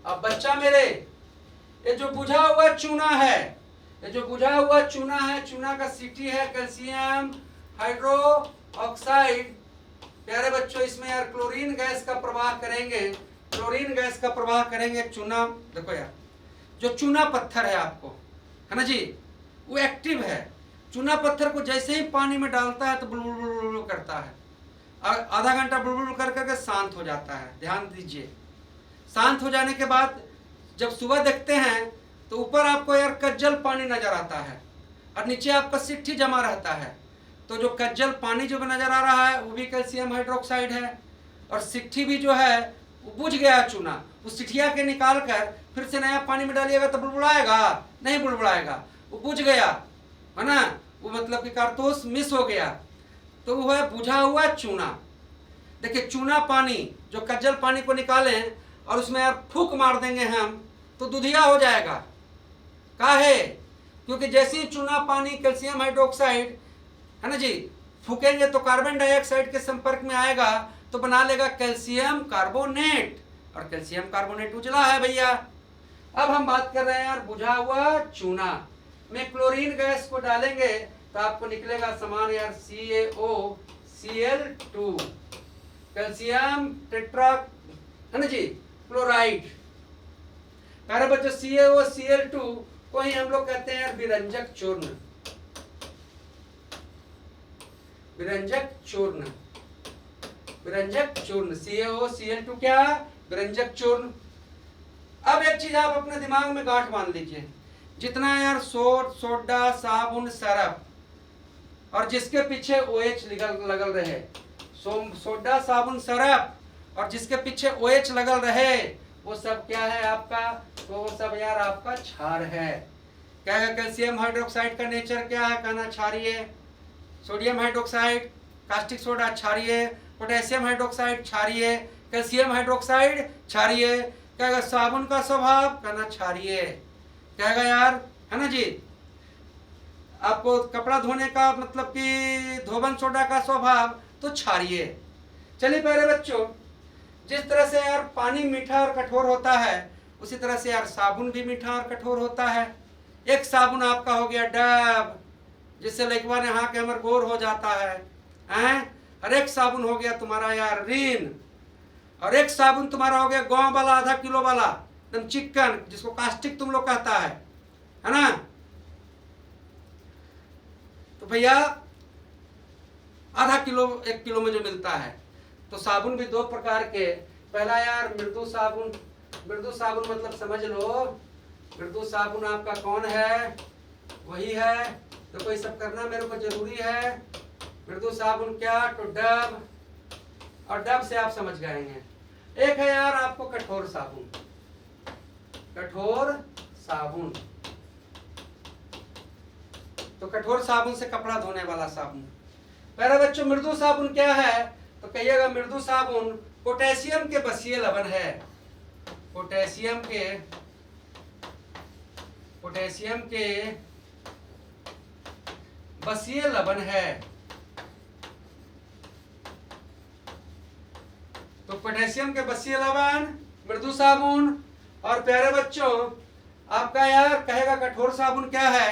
अब बच्चा मेरे, ये जो बुझा हुआ चूना है, ये जो बुझा हुआ चूना है, चूना का सिट्ठी है कैल्शियम हाइड्रो ऑक्साइड। प्यारे बच्चों इसमें यार क्लोरीन गैस का प्रवाह करेंगे, क्लोरीन गैस का प्रवाह करेंगे। चूना देखो यार, जो चूना पत्थर है आपको, है ना जी, वो एक्टिव है। चूना पत्थर को जैसे ही पानी में डालता है तो बुलबुल बुलबुल करता है, आधा घंटा बुलबुल कर करके शांत हो जाता है। ध्यान दीजिए, शांत हो जाने के बाद जब सुबह देखते हैं तो ऊपर आपको यार कज्जल पानी नजर आता है और नीचे आपका सिट्ठी जमा रहता है। तो जो कज्जल पानी जो नजर आ रहा है वो भी कैल्शियम हाइड्रोक्साइड है, और सिट्ठी भी जो है वो बुझ गया चूना। उस सिट्ठिया के निकाल कर फिर से नया पानी में डालिएगा तो बुलबुलाएगा नहीं, बुलबुलाएगा, वो बुझ गया है ना, वो मतलब कि कारतूस मिस हो गया, तो वो है बुझा हुआ चूना। देखिए चूना पानी, जो कज्जल पानी को निकालें और उसमें यार फूक मार देंगे हम तो दुधिया हो जाएगा। काहे? क्योंकि जैसे ही चूना पानी कैल्शियम हाइड्रोक्साइड है ना जी फूकेंगे तो कार्बन डाइऑक्साइड के संपर्क में आएगा तो बना लेगा कैल्शियम कार्बोनेट, और कैल्शियम कार्बोनेट उजला है भैया। अब हम बात कर रहे हैं यार बुझा हुआ चूना में क्लोरीन गैस को डालेंगे तो आपको निकलेगा समान यार CaOCl2, कैल्शियम टेट्रा है ना जी क्लोराइड। प्यारे बच्चों CaOCl2 को ही हम लोग कहते हैं यार विरंजक चूर्ण, विरंजक चूर्ण, विरंजक चूर्ण। CaOCl2 क्या, विरंजक चूर्ण। अब एक चीज आप अपने दिमाग में गांठ बांध लीजिए, जितना यार सोडा साबुन सरफ और जिसके पीछे OH लगल रहे, सोडा साबुन सरफ और जिसके पीछे OH लगल रहे, वो सब क्या है आपका, तो वो सब यार आपका क्षार है। क्या है, कैल्शियम हाइड्रोक्साइड का नेचर क्या है, कहना क्षारीय, सोडियम हाइड्रोक्साइड कास्टिक सोडा क्षारीय, पोटेशियम हाइड्रोक्साइड क्षारीय, कैल्शियम हाइड्रोक्साइड क्षारीय। कहेगा साबुन का स्वभाव, कहना क्षारीय। कहेगा यार है ना जी, आपको कपड़ा धोने का मतलब कि धोबन सोडा का स्वभाव, तो क्षारीय। चलिए प्यारे बच्चों, जिस तरह से यार पानी मीठा और कठोर होता है उसी तरह से यार साबुन भी मीठा और कठोर होता है। एक साबुन आपका हो गया डब, जिससे लड़कवा ने हाँ के हमर गोर हो जाता है, और एक साबुन हो गया तुम्हारा यार रीन, और एक साबुन तुम्हारा हो गया गांव वाला आधा किलो वाला एकदम चिकन, जिसको कास्टिक तुम लोग कहता है ना। तो भैया आधा किलो 1 किलो में जो मिलता है। तो साबुन भी 2 प्रकार के, पहला यार मृदु साबुन, मृदु साबुन मतलब समझ लो, मृदु साबुन आपका कौन है, वही है। तो कोई सब करना मेरे को जरूरी है। मृदु साबुन क्या, तो डब, और डब से आप समझ जाएंगे। एक है यार आपको कठोर साबुन, कठोर साबुन, तो कठोर साबुन से कपड़ा धोने वाला साबुन। प्यारे बच्चों मृदु साबुन क्या है, तो कहिएगा मृदु साबुन पोटेशियम के बसीय लवण है, पोटेशियम के बसीय लवण है। तो पोटेशियम के बसीय लवण मृदु साबुन। और प्यारे बच्चों आपका यार कहेगा कठोर साबुन क्या है,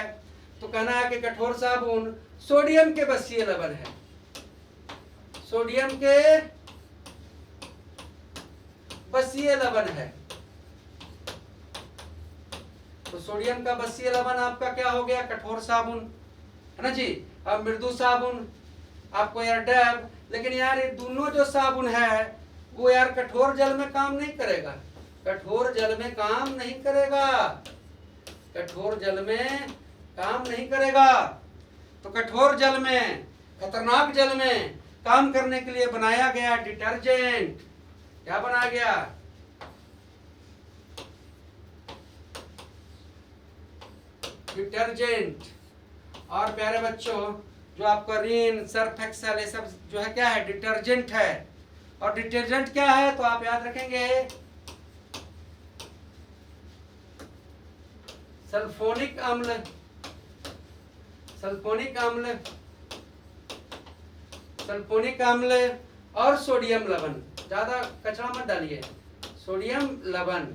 तो कहना है कि कठोर साबुन सोडियम के बसीय लवण है, सोडियम के बसीय लवण है। तो सोडियम का बसीय लवण आपका क्या हो गया? कठोर साबुन, है ना जी। अब मृदु साबुन आपको यार डैब, लेकिन यार ये दोनों जो साबुन है वो यार कठोर जल में काम नहीं करेगा, कठोर जल में काम नहीं करेगा, कठोर जल में काम नहीं करेगा। तो कठोर जल में, खतरनाक जल में काम करने के लिए बनाया गया डिटर्जेंट। क्या बनाया गया? डिटर्जेंट। और प्यारे बच्चों, जो आपका रिन, सर्फ एक्सेल, ये सब जो है क्या है? डिटर्जेंट है। और डिटर्जेंट क्या है तो आप याद रखेंगे सल्फोनिक अम्ल, सल्फोनिक अम्ल, सल्फोनिक अम्ल और सोडियम लवण। ज्यादा कचरा मत डालिए, सोडियम लवण।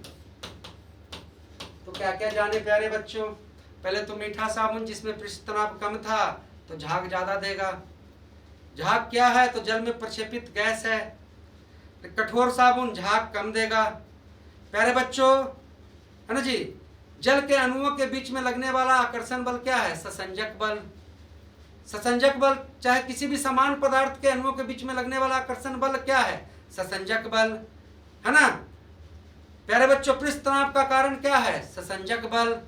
तो क्या क्या जाने प्यारे बच्चों? पहले तो मीठा साबुन जिसमें पृष्ठ तनाव कम था तो झाग ज्यादा देगा। झाग क्या है? तो जल में प्रक्षेपित गैस है। कठोर साबुन झाग कम देगा। प्यारे बच्चों, है ना जी, जल के अणुओं के बीच में लगने वाला आकर्षण बल क्या है? ससंजक बल। ससंजक बल, चाहे किसी भी समान पदार्थ के अणुओं के बीच में लगने वाला आकर्षण बल क्या है? ससंजक बल, है ना। प्यारे बच्चों, पृष्ठ तनाव का कारण क्या है? ससंजक बल।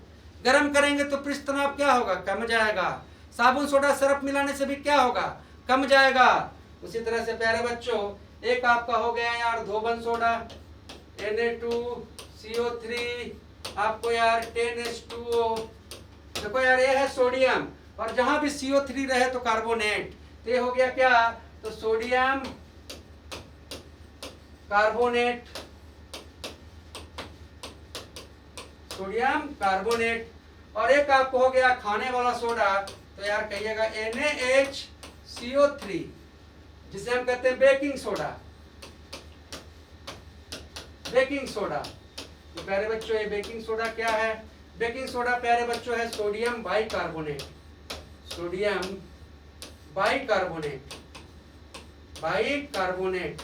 गर्म करेंगे तो पृष्ठ तनाव क्या होगा? कम जाएगा। साबुन सोडा सरफ मिलाने से भी क्या होगा? कम जाएगा। उसी तरह से प्यारे बच्चों, एक आपका हो गया यार धोबन सोडा, Na2CO3, आपको यार 10H2O। देखो यार, ये है सोडियम, और जहां भी CO3 रहे तो कार्बोनेट। तो ये हो गया क्या? तो सोडियम कार्बोनेट, सोडियम कार्बोनेट। और एक आपको हो गया खाने वाला सोडा, तो यार कहिएगा NaHCO3, जिसे हम कहते हैं बेकिंग सोडा, बेकिंग सोडा। तो प्यारे बच्चों, ये बेकिंग सोडा क्या है? बेकिंग सोडा प्यारे बच्चों है sodium bicarbonate, sodium bicarbonate, bicarbonate,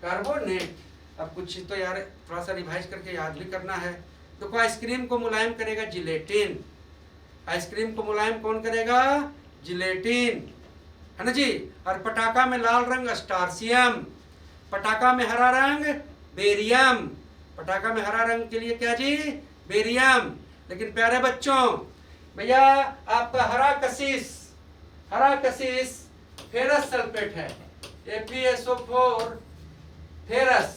carbonate. अब कुछ तो यार थोड़ा सा रिवाइज करके याद भी करना है। तो आइसक्रीम को मुलायम करेगा जिलेटिन, आइसक्रीम को मुलायम कौन करेगा? जिलेटिन, है ना जी। और पटाखा में लाल रंग स्टार्सियम, पटाखा में हरा रंग बेरियम, पटाखा में हरा रंग के लिए क्या जी? बेरियम। लेकिन प्यारे बच्चों, भैया आपका हरा कशिश, हरा कशिश फेरस सल्फेट है, FeSO4 फेरस,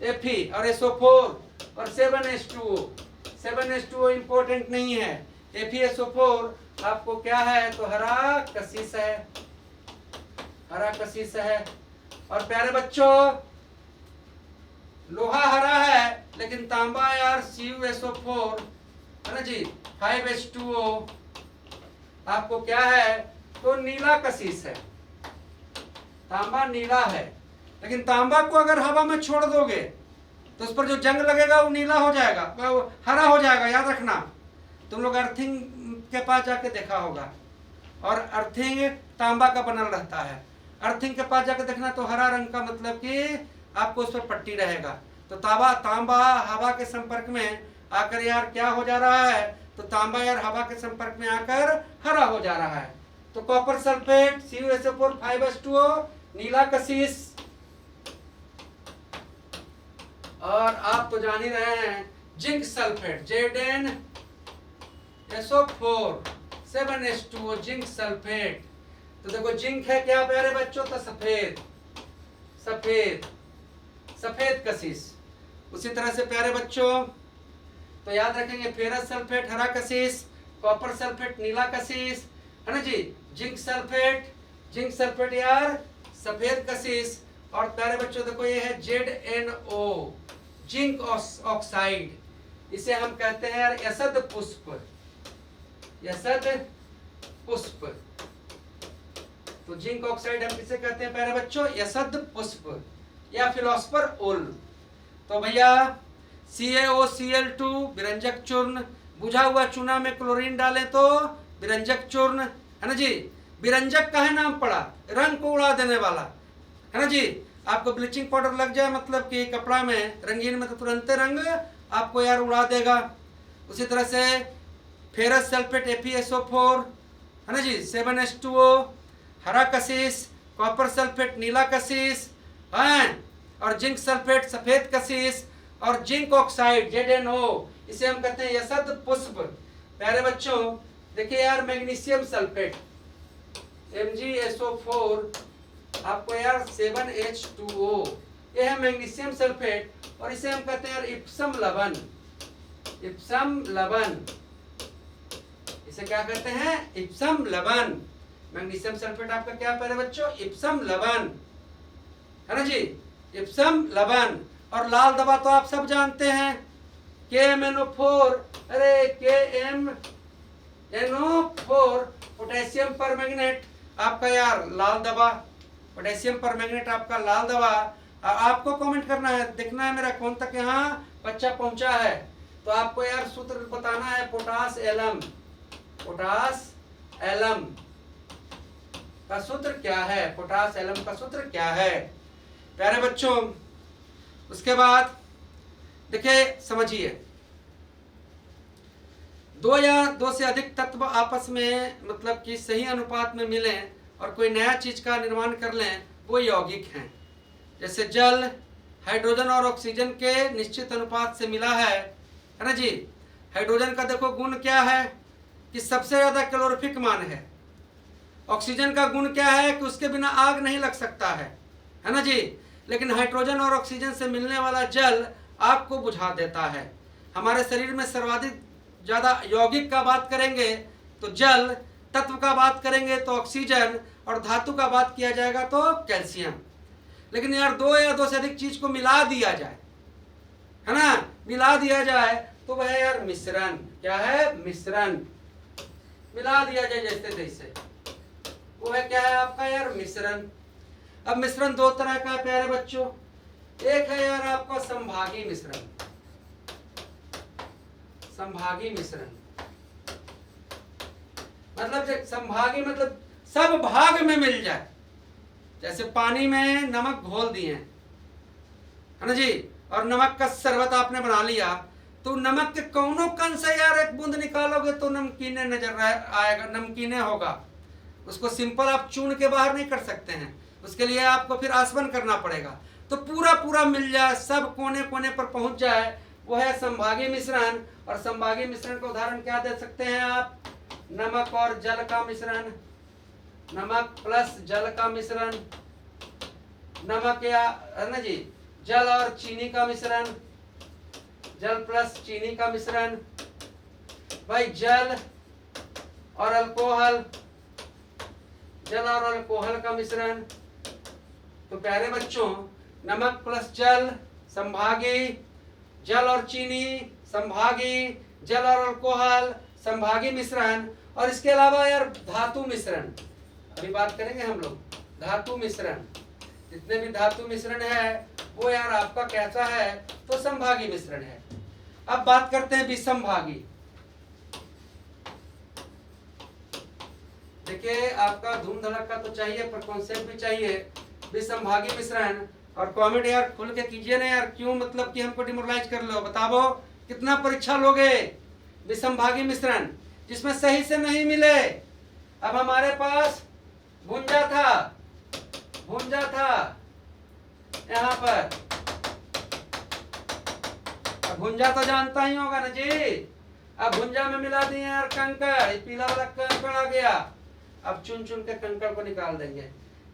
Fe और SO4 और 7H2O, 7H2O इंपॉर्टेंट नहीं है। FeSO4 आपको क्या है? तो हरा कशिश है, हरा कशिश है। और प्यारे बच्चों, लोहा हरा है लेकिन तांबा यार CuSO4, है ना जी, 5H2O आपको क्या है? तो नीला कशिश है, तांबा नीला है। लेकिन तांबा को अगर हवा में छोड़ दोगे तो उस पर जो जंग लगेगा वो नीला हो जाएगा, वो हरा हो जाएगा। याद रखना, तुम लोग अर्थिंग के पास जाके देखा होगा, और अर्थिंग तांबा का बनल रहता है। अर्थिंग के पास जाके देखना तो हरा रंग का मतलब कि आपको उस पर पट्टी रहेगा। तो तांबा हवा के संपर्क में आकर यार क्या हो जा रहा है? तो तांबा यार हवा के संपर्क में आकर हरा हो जा रहा है। तो कॉपर सल्फेट CuSO4 5H2O, नीला कशिश। और आप तो जान ही रहे हैं zinc sulphate, ZnSO4 7H2O, zinc sulphate. तो देखो जिंक है क्या प्यारे बच्चों? तो सफेद, सफेद, सफेद कशिश। उसी तरह से प्यारे बच्चों, तो याद रखेंगे फेरस सल्फेट हरा कशिश, कॉपर सल्फेट नीला कशिश, है ना जी। जिंक सल्फेट, जिंक सल्फेट यार सफेद कशिश। और प्यारे बच्चों देखो ये है ZnO, जिंक ऑक्साइड, इसे हम कहते हैं यार यसद पुष्प, यसद पुष्प। तो जिंक ऑक्साइड हम किसे कहते हैं प्यारे बच्चों? यसद पुष्प या फिलोस्फर ओल। तो भैया CaOCl2 विरंजक चूर्ण, बुझा हुआ चूना में क्लोरीन डालें तो विरंजक चूर्ण, है ना जी। विरंजक का है नाम पड़ा? रंग को उड़ा देने वाला, है ना जी। आपको ब्लीचिंग पाउडर लग जाए मतलब कि कपड़ा में रंगीन में, तो तुरंत रंग आपको यार उड़ा देगा। उसी तरह से फेरस सल्फेट FeSO4, है ना जी, 7H2O, हरा कशिश, कॉपर सल्फेट नीला कशिश, हैं, और जिंक सल्फेट सफेद कशिश, और जिंक ऑक्साइड ZnO, इसे हम कहते हैं यसद पुष्प। प्यारे बच्चों देखिए यार, मैग्नीशियम सल्फेट MgSO4, आपको यार 7H2O, यह है मैग्नीशियम सल्फेट, और इसे हम कहते हैं यार इप्सम लवण। इप्सम लवण, इसे क्या कहते हैं? इप्सम लवण। मैग्नीशियम सल्फेट आपका क्या प्यारे बच्चों? इप्सम लवण, है ना जी, इप्सम लवण। और लाल दवा तो आप सब जानते हैं, KMNO4, अरे KMNO4 पोटेशियम परमैंगनेट, आपका यार लाल दवा, पोटेशियम परमैंगनेट आपका लाल दवा। आपको कमेंट करना है, देखना है मेरा कौन तक यहाँ बच्चा पहुंचा है। तो आपको यार सूत्र बताना है, पोटास एलम। पोटास एलम का सूत्र क्या है? पोटास एलम का सूत्र क्या है प्यारे बच्चों? उसके बाद देखिए समझिए, दो या दो से अधिक तत्व आपस में मतलब कि सही अनुपात में मिलें और कोई नया चीज का निर्माण कर लें, वो यौगिक हैं। जैसे जल हाइड्रोजन और ऑक्सीजन के निश्चित अनुपात से मिला है ना जी। हाइड्रोजन का देखो गुण क्या है कि सबसे ज्यादा कैलोरीफिक मान है। ऑक्सीजन का गुण क्या है कि उसके बिना आग नहीं लग सकता है ना जी। लेकिन हाइड्रोजन और ऑक्सीजन से मिलने वाला जल आग को बुझा देता है। हमारे शरीर में सर्वाधिक ज्यादा यौगिक का बात करेंगे तो जल, तत्व का बात करेंगे तो ऑक्सीजन, और धातु का बात किया जाएगा तो कैल्शियम। लेकिन यार दो या दो से अधिक चीज को मिला दिया जाए, है ना, मिला दिया जाए तो वह यार मिश्रण। क्या है? मिश्रण। मिला दिया जाए जैसे तैसे, वो है क्या है आपका यार? मिश्रण। अब मिश्रण दो तरह का है प्यारे बच्चों। एक है यार आपका संभागी मिश्रण। संभागी मिश्रण मतलब संभागी मतलब सब भाग में मिल जाए। जैसे पानी में नमक घोल दिए, है ना जी, और नमक का शरबत आपने बना लिया, तो नमक के कौनों कण से यार एक बूंद निकालोगे तो नमकीने नजर आएगा, नमकीने होगा। उसको सिंपल आप चून के बाहर नहीं कर सकते हैं, उसके लिए आपको फिर आसवन करना पड़ेगा। तो पूरा पूरा मिल जाए, सब कोने कोने पर पहुंच जाए, वो है संभागी मिश्रण। और संभागी मिश्रण का उदाहरण क्या दे सकते हैं आप? नमक और जल का मिश्रण, नमक प्लस जल का मिश्रण, नमक या, है ना जी, जल और चीनी का मिश्रण, जल प्लस चीनी का मिश्रण, भाई जल और अल्कोहल, जल और अल्कोहल का मिश्रण। तो प्यारे बच्चों, नमक प्लस जल संभागी, जल और चीनी संभागी, जल और अल्कोहल संभागी मिश्रण। और इसके अलावा यार धातु मिश्रण, अभी बात करेंगे हम लोग धातु मिश्रण। जितने भी धातु मिश्रण है वो यार आपका कैसा है? तो संभागी मिश्रण है। अब बात करते हैं विसंभागी। देखिए आपका धूम धड़का तो चाहिए पर कॉन्सेप्ट भी चाहिए। विसंभागी मिश्रण, और कमेंट यार खुल के कीजिए ना यार, क्यों मतलब कि हमको डिमोरलाइज कर लो। बताओ कितना परीक्षा लोगे? विसंभागी मिश्रण जिसमें सही से नहीं मिले। अब हमारे पास भुंजा था, भुंजा था यहाँ पर, अब भुंजा तो जानता ही होगा ना जी। अब भुंजा में मिला दिए यार कंकड़, पीला वाला कंकड़ आ गया। अब चुन चुन के कंकड़ को निकाल देंगे।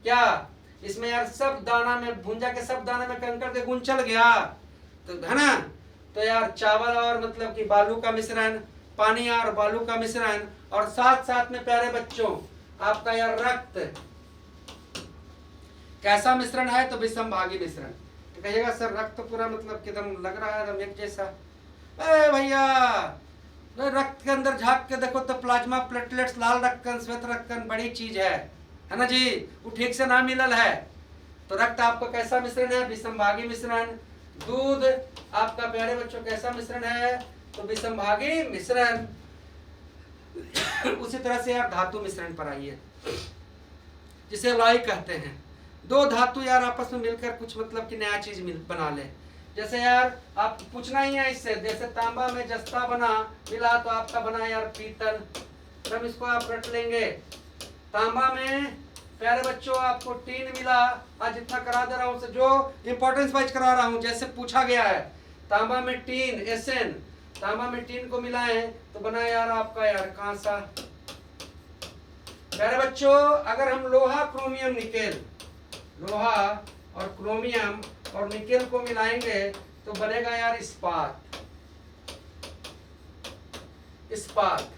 क्या इसमें यार सब दाना में, भुंजा के सब दाना में कंकड़ के गुण चल गया, तो है ना। तो यार चावल और मतलब कि बालू का मिश्रण, पानी और बालू का मिश्रण, और साथ साथ में प्यारे बच्चों आपका यार रक्त, कैसा मिश्रण है? तो विसंभागी मिश्रण। तो कहिएगा सर रक्त पूरा मतलब कि एकदम लग रहा है एकदम एक जैसा। अरे भैया रक्त के अंदर झांक के देखो तो प्लाज्मा, प्लेटलेट्स, लाल रक्तकण, श्वेत रक्तकण बड़ी चीज है ना जी। वो ठीक से ना मिलल है। तो रक्त आपका कैसा मिश्रण है? विसंभागी मिश्रण। दूध आपका प्यारे बच्चों कैसा मिश्रण है? तो विसंभागी मिश्रण। उसी तरह से आप धातु मिश्रण पर आइए, जिसे लॉय कहते हैं। दो धातु यार आपस में मिलकर कुछ मतलब कि नया चीज बना ले। जैसे यार आप पूछना ही है इससे, जैसे तांबा में जस्ता बना मिला तो आपका बना यार पीतल, तब इसको आप रट लेंगे। तांबा में प्यारे बच्चों आपको टीन मिला, आज जितना करा दे रहा हूँ जो इंपॉर्टेंस वाइज करा रहा हूँ, जैसे पूछा गया है तांबा में टीन एसएन, तांबा में टीन को मिला है तो बना यार आपका यार कांसा। प्यारे बच्चों अगर हम लोहा क्रोमियम निकेल, लोहा और क्रोमियम और निकेल को मिलाएंगे तो बनेगा यार इस्पात। इस्पात,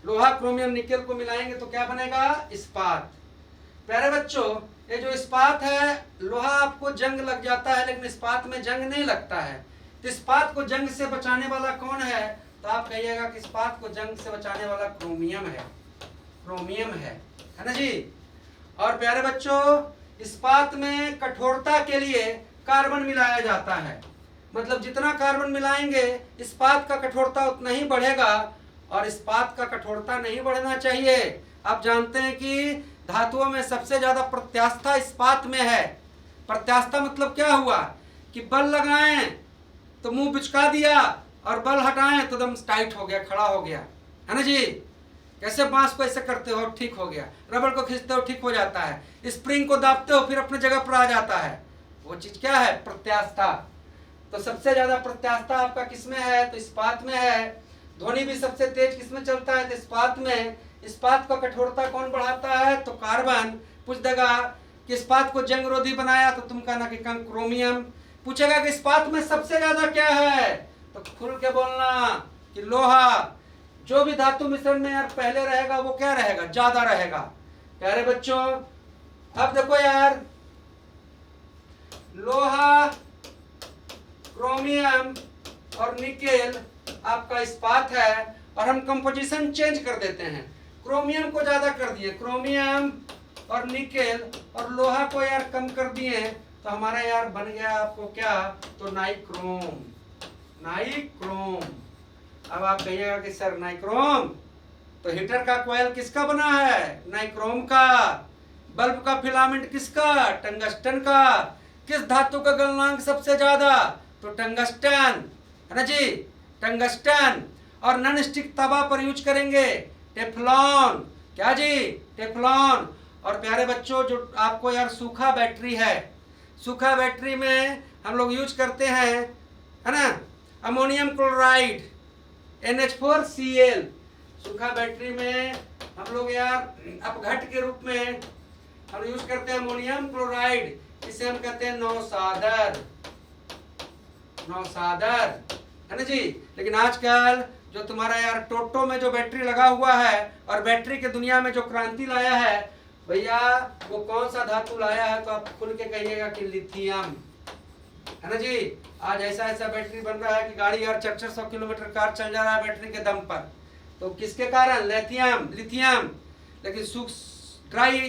लोहा क्रोमियम निकेल को मिलाएंगे तो क्या बनेगा? इस्पात। प्यारे बच्चों ये जो इस्पात है, लोहा आपको जंग लग जाता है लेकिन इस्पात में जंग नहीं लगता है। तो इस्पात को जंग से बचाने वाला कौन है? तो आप कहिएगा कि इस्पात को जंग से बचाने वाला क्रोमियम है, क्रोमियम है ना जी। और प्यारे बच्चों इस्पात में कठोरता के लिए कार्बन मिलाया जाता है, मतलब जितना कार्बन मिलाएंगे इस्पात का कठोरता उतना ही बढ़ेगा, और इस्पात का कठोरता नहीं बढ़ना चाहिए। आप जानते हैं कि धातुओं में सबसे ज्यादा प्रत्यास्था इस्पात में है। प्रत्यास्था मतलब क्या हुआ कि बल लगाएं तो मुंह बिचका दिया और बल हटाएं तो एकदम टाइट हो गया, खड़ा हो गया, है ना जी। कैसे बांस को ऐसे करते हो ठीक हो गया, रबड़ को खींचते हो ठीक हो जाता है, स्प्रिंग को दाबते हो फिर अपने जगह पर आ जाता है, वो चीज क्या है? प्रत्यास्था। तो सबसे ज्यादा प्रत्यास्था आपका किसमें है? तो इस्पात में है। ध्वनि भी सबसे तेज किसमें चलता है? तो इस्पात में। इस्पात का कठोरता कौन बढ़ाता है? तो कार्बन। पूछ देगा कि इस्पात को जंगरोधी बनाया तो तुम कहना कि क्रोमियम। पूछेगा कि इस्पात में सबसे ज्यादा क्या है? तो खुल के बोलना कि लोहा। जो भी धातु मिश्रण में यार पहले रहेगा वो क्या रहेगा? ज्यादा रहेगा। प्यारे बच्चों अब देखो यार, लोहा, क्रोमियम और निकेल आपका इस्पात है, और हम कंपोजिशन चेंज कर देते हैं, क्रोमियम को ज्यादा कर दिए, क्रोमियम और निकेल, और लोहा को यार कम कर दिए, तो हमारा यार बन गया आपको क्या? तो नाइक्रोम। नाइक्रोम। अब आप कहिएगा कि सर नाइक्रोम, तो हीटर का कॉइल किसका बना है? नाइक्रोम का। बल्ब का फिलामेंट किसका? टंगस्टन का। किस धातु का गलनांक सबसे ज्यादा? तो टंगस्टन, है ना जी, टंगस्टन। और नॉन स्टिक तवा पर यूज करेंगे टेफ्लॉन। क्या जी? टेफ्लॉन। और प्यारे बच्चों जो आपको यार सूखा बैटरी है, सूखा बैटरी में हम लोग यूज करते हैं, है ना, अमोनियम क्लोराइड NH4Cl। सूखा बैटरी में हम लोग यार अपघट के रूप में हम यूज करते हैं अमोनियम क्लोराइड, इसे हम कहते हैं नौसादर। नौसादर, है ना जी। लेकिन आजकल जो तुम्हारा यार टोटो में जो बैटरी लगा हुआ है और बैटरी के दुनिया में जो क्रांति लाया है भैया, वो कौन सा धातु लाया है? तो आप खुल के कहिएगा कि लिथियम, है ना जी। आज ऐसा ऐसा बैटरी बन रहा है कि गाड़ी यार 400 किलोमीटर कार चल जा रहा है बैटरी के दम पर, तो किसके कारण? Lithium, lithium. लेकिन ड्राई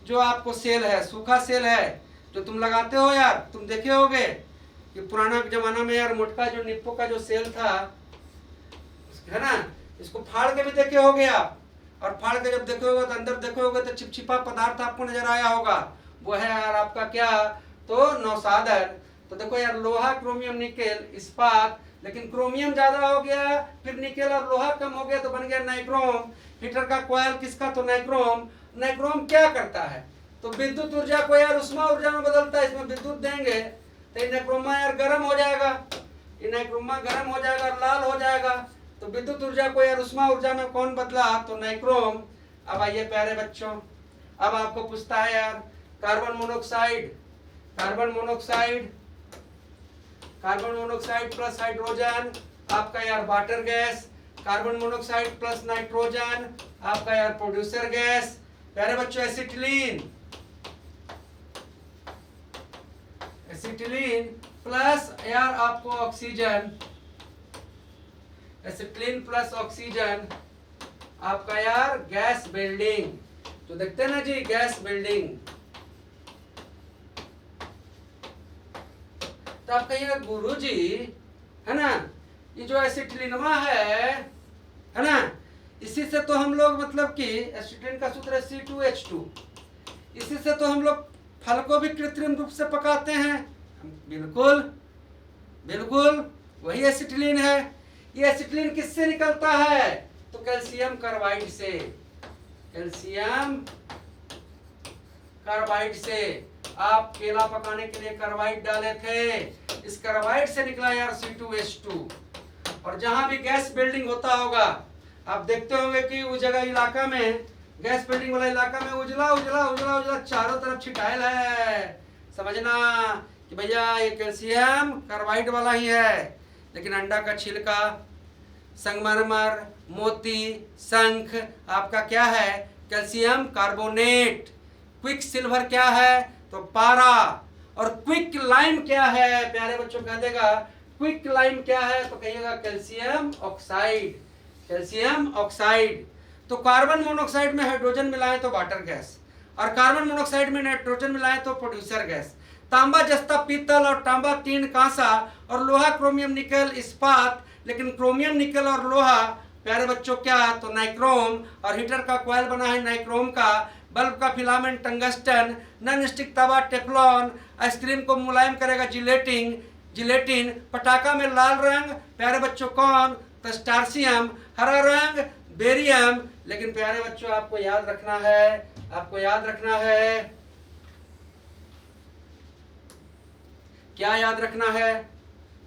जो आपको सेल है, सूखा सेल है जो तुम लगाते हो यार, तुम देखे होगे कि पुराना जमाना में यार मोटका जो निप्पो का जो सेल था, है ना, इसको फाड़ के भी देखे होगे आप, और फाड़ के जब देखे होगे तो अंदर देखे होगे तो चिपचिपा पदार्थ आपको नजर आया होगा, वो है यार आपका क्या? तो नौसादर। तो देखो यार लोहा, क्रोमियम, निकेल, इस्पात, लेकिन क्रोमियम ज्यादा हो गया, फिर निकेल और लोहा कम हो गया तो बन गया नाइक्रोम। हीटर का कॉइल किसका? तो नाइक्रोम। नाइक्रोम क्या करता है? तो विद्युत ऊर्जा को यार उष्मा ऊर्जा में बदलता है। इसमें विद्युत देंगे तो नाइक्रोमा यार गर्म हो जाएगा, नाइक्रोमा गर्म हो जाएगा, लाल हो जाएगा। तो विद्युत ऊर्जा को यार उष्मा ऊर्जा में कौन बदला? तो नाइक्रोम। अब आइए प्यारे बच्चों, अब आपको पूछता है यार carbon monoxide, carbon monoxide, carbon monoxide plus hydrogen आपका यार water gas, carbon monoxide plus nitrogen आपका यार प्रोड्यूसर गैस। प्यारे बच्चों एसिटिलीन, एसिटिलीन प्लस यार आपको ऑक्सीजन, एसिटिलीन प्लस ऑक्सीजन आपका यार गैस बिल्डिंग, जो देखते हैं ना जी गैस बिल्डिंग। तो आप कहिएगा गुरुजी, है ना, ये जो एसिटिलीनवा है ना, इसी से तो हम लोग मतलब कि एसिटिलीन का सूत्र है C2H2, इसी से तो हम लोग फल को भी कृत्रिम रूप से पकाते हैं? बिल्कुल बिल्कुल, वही एसिटिलीन है। ये एसिटिलीन किससे निकलता है? तो कैल्शियम कार्बाइड से। कैल्शियम कार्बाइड से। आप केला पकाने के लिए कार्बाइड डाले थे, इस कार्बाइड से निकला यार C2H2। और जहां भी गैस बिल्डिंग होता होगा, आप देखते होंगे कि उस जगह इलाका में, गैस बिल्डिंग वाला इलाका में उजला उजला उजला उजला चारों तरफ छिटाइल है, समझना कि भैया ये कैल्शियम कार्बाइड वाला ही है। लेकिन अंडा का छिलका, संगमरमर, मोती, शंख आपका क्या है? Calcium carbonate. क्विक सिल्वर क्या है? तो पारा। और क्विक लाइम क्या है? प्यारे बच्चों कह देगा क्विक लाइम क्या है? तो कहिएगा कैल्शियम ऑक्साइड। Calcium oxide. तो कार्बन मोनोऑक्साइड में हाइड्रोजन मिलाएं तो वाटर गैस, और कार्बन मोनोऑक्साइड में नाइट्रोजन मिलाएं तो प्रोड्यूसर गैस। तांबा, जस्ता, पीतल और तांबा, टीन, कांसा और लोहा, क्रोमियम, निकल, इस्पात। लेकिन क्रोमियम, निकल और लोहा प्यारे बच्चों क्या? तो नाइक्रोम। और हीटर का कॉइल बना है नाइक्रोम का। बल्ब का फिलामेंट टंगस्टन। नॉन स्टिक तवा टेफ्लॉन। आइसक्रीम को मुलायम करेगा जिलेटिन। पटाखा में लाल रंग प्यारे बच्चों कौन? तो स्टार्सियम। हरा रंग बेरियम। लेकिन प्यारे बच्चों आपको याद रखना है, क्या याद रखना है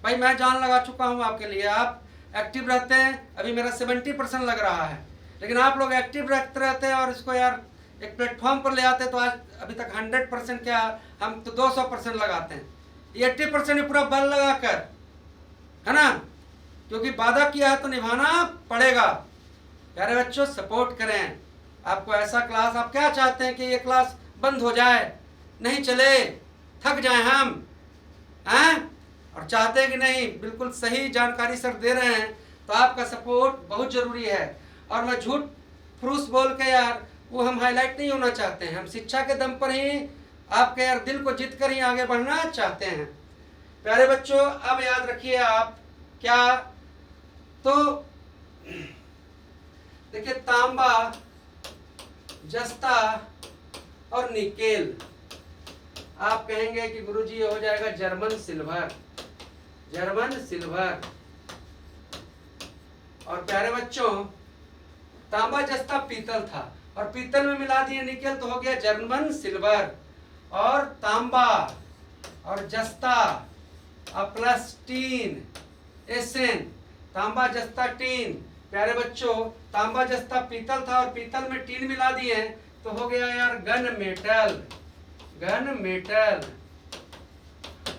भाई? मैं जान लगा चुका हूं आपके लिए। आप एक्टिव रहते हैं, अभी मेरा 70% लग रहा है, लेकिन आप लोग एक्टिव रहते हैं और इसको यार एक प्लेटफॉर्म पर ले आते हैं, तो आज अभी तक 100% क्या, हम तो 200% लगाते हैं। 80% पूरा बल लगाकर, है ना, क्योंकि वादा किया है तो निभाना पड़ेगा। प्यारे बच्चों सपोर्ट करें। आपको ऐसा क्लास, आप क्या चाहते हैं कि ये क्लास बंद हो जाए, नहीं चले, थक जाए हम, हैं? और चाहते हैं कि नहीं, बिल्कुल सही जानकारी सर दे रहे हैं, तो आपका सपोर्ट बहुत जरूरी है। और मैं झूठ फरूस बोल के यार वो हम हाईलाइट नहीं होना चाहते हैं। हम शिक्षा के दम पर ही आपके यार दिल को जीत कर ही आगे बढ़ना चाहते हैं। प्यारे बच्चों अब याद रखिए आप क्या, तो देखिए तांबा, जस्ता और निकेल, आप कहेंगे कि गुरुजी ये हो जाएगा जर्मन सिल्वर। और प्यारे बच्चों तांबा, जस्ता, पीतल था और पीतल में मिला दिए निकेल तो हो गया जर्मन सिल्वर। और तांबा और जस्ता प्लस टीन, एसएन, तांबा, जस्ता, टीन। प्यारे बच्चों तांबा, जस्ता, पीतल था और पीतल में टीन मिला दिए तो हो गया यार गन मेटल।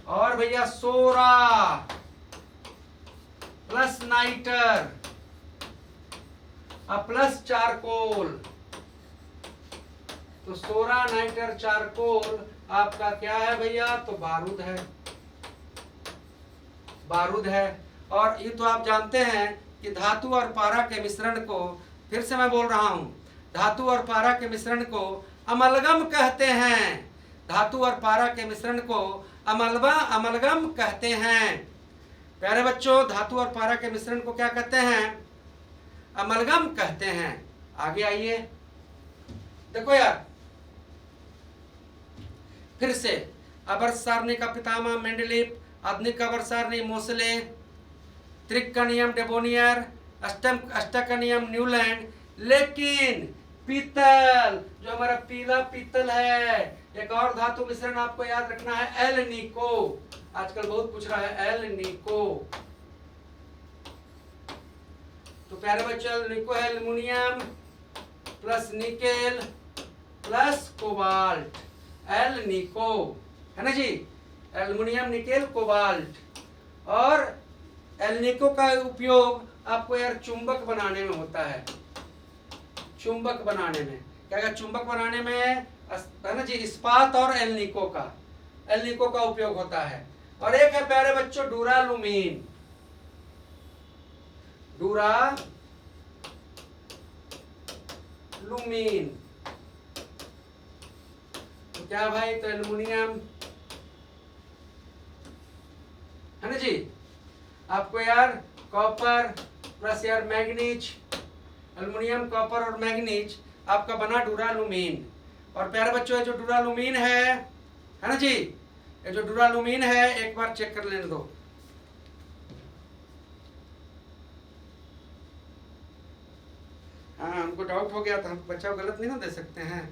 और भैया सोरा प्लस नाइटर प्लस चारकोल, तो सोरा, नाइटर, चारकोल आपका क्या है भैया? तो बारूद है। और ये तो आप जानते हैं कि धातु और पारा के मिश्रण को, फिर से मैं बोल रहा हूं, धातु और पारा के मिश्रण को अमलगम कहते हैं। धातु और पारा के मिश्रण को अमलगम कहते हैं। प्यारे बच्चों धातु और पारा के मिश्रण को क्या कहते हैं? अमलगम कहते हैं। आगे आइए, देखो यार फिर से, अबर सारणी का पितामह मेंडलीफ, आधुनिक अबर सारणी मोसले, त्रिकनियम डेबोनियर, अष्टकनियम न्यूलैंड। लेकिन पीतल, जो हमारा पीला पीतल है, एक और धातु मिश्रण आपको याद रखना है, एल निको। आजकल बहुत पूछ रहा है एल निको। तो प्यारे बच्चों एल निको है aluminium plus nickel plus cobalt, L निको, है ना जी, एल्युमिनियम, निकेल, कोबाल्ट। और एल निको का उपयोग आपको यार चुंबक बनाने में होता है। चुंबक बनाने में क्या, चुंबक बनाने में है ना जी, इस्पात और एल निको का उपयोग होता है। और एक है प्यारे बच्चों डूरालुमीन। तो क्या भाई, तो एल्युमिनियम, है ना जी, आपको यार कॉपर प्लस यार मैग्नीज, एल्युमिनियम, कॉपर और मैग्नीज आपका बना डूरालुमीन। और प्यारे बच्चों जो डूरालुमीन है है ना जी। ये जो डुरालुमीन है एक बार चेक कर लेने दो। हाँ, हमको डाउट हो गया था, हम बच्चा को गलत नहीं ना दे सकते हैं,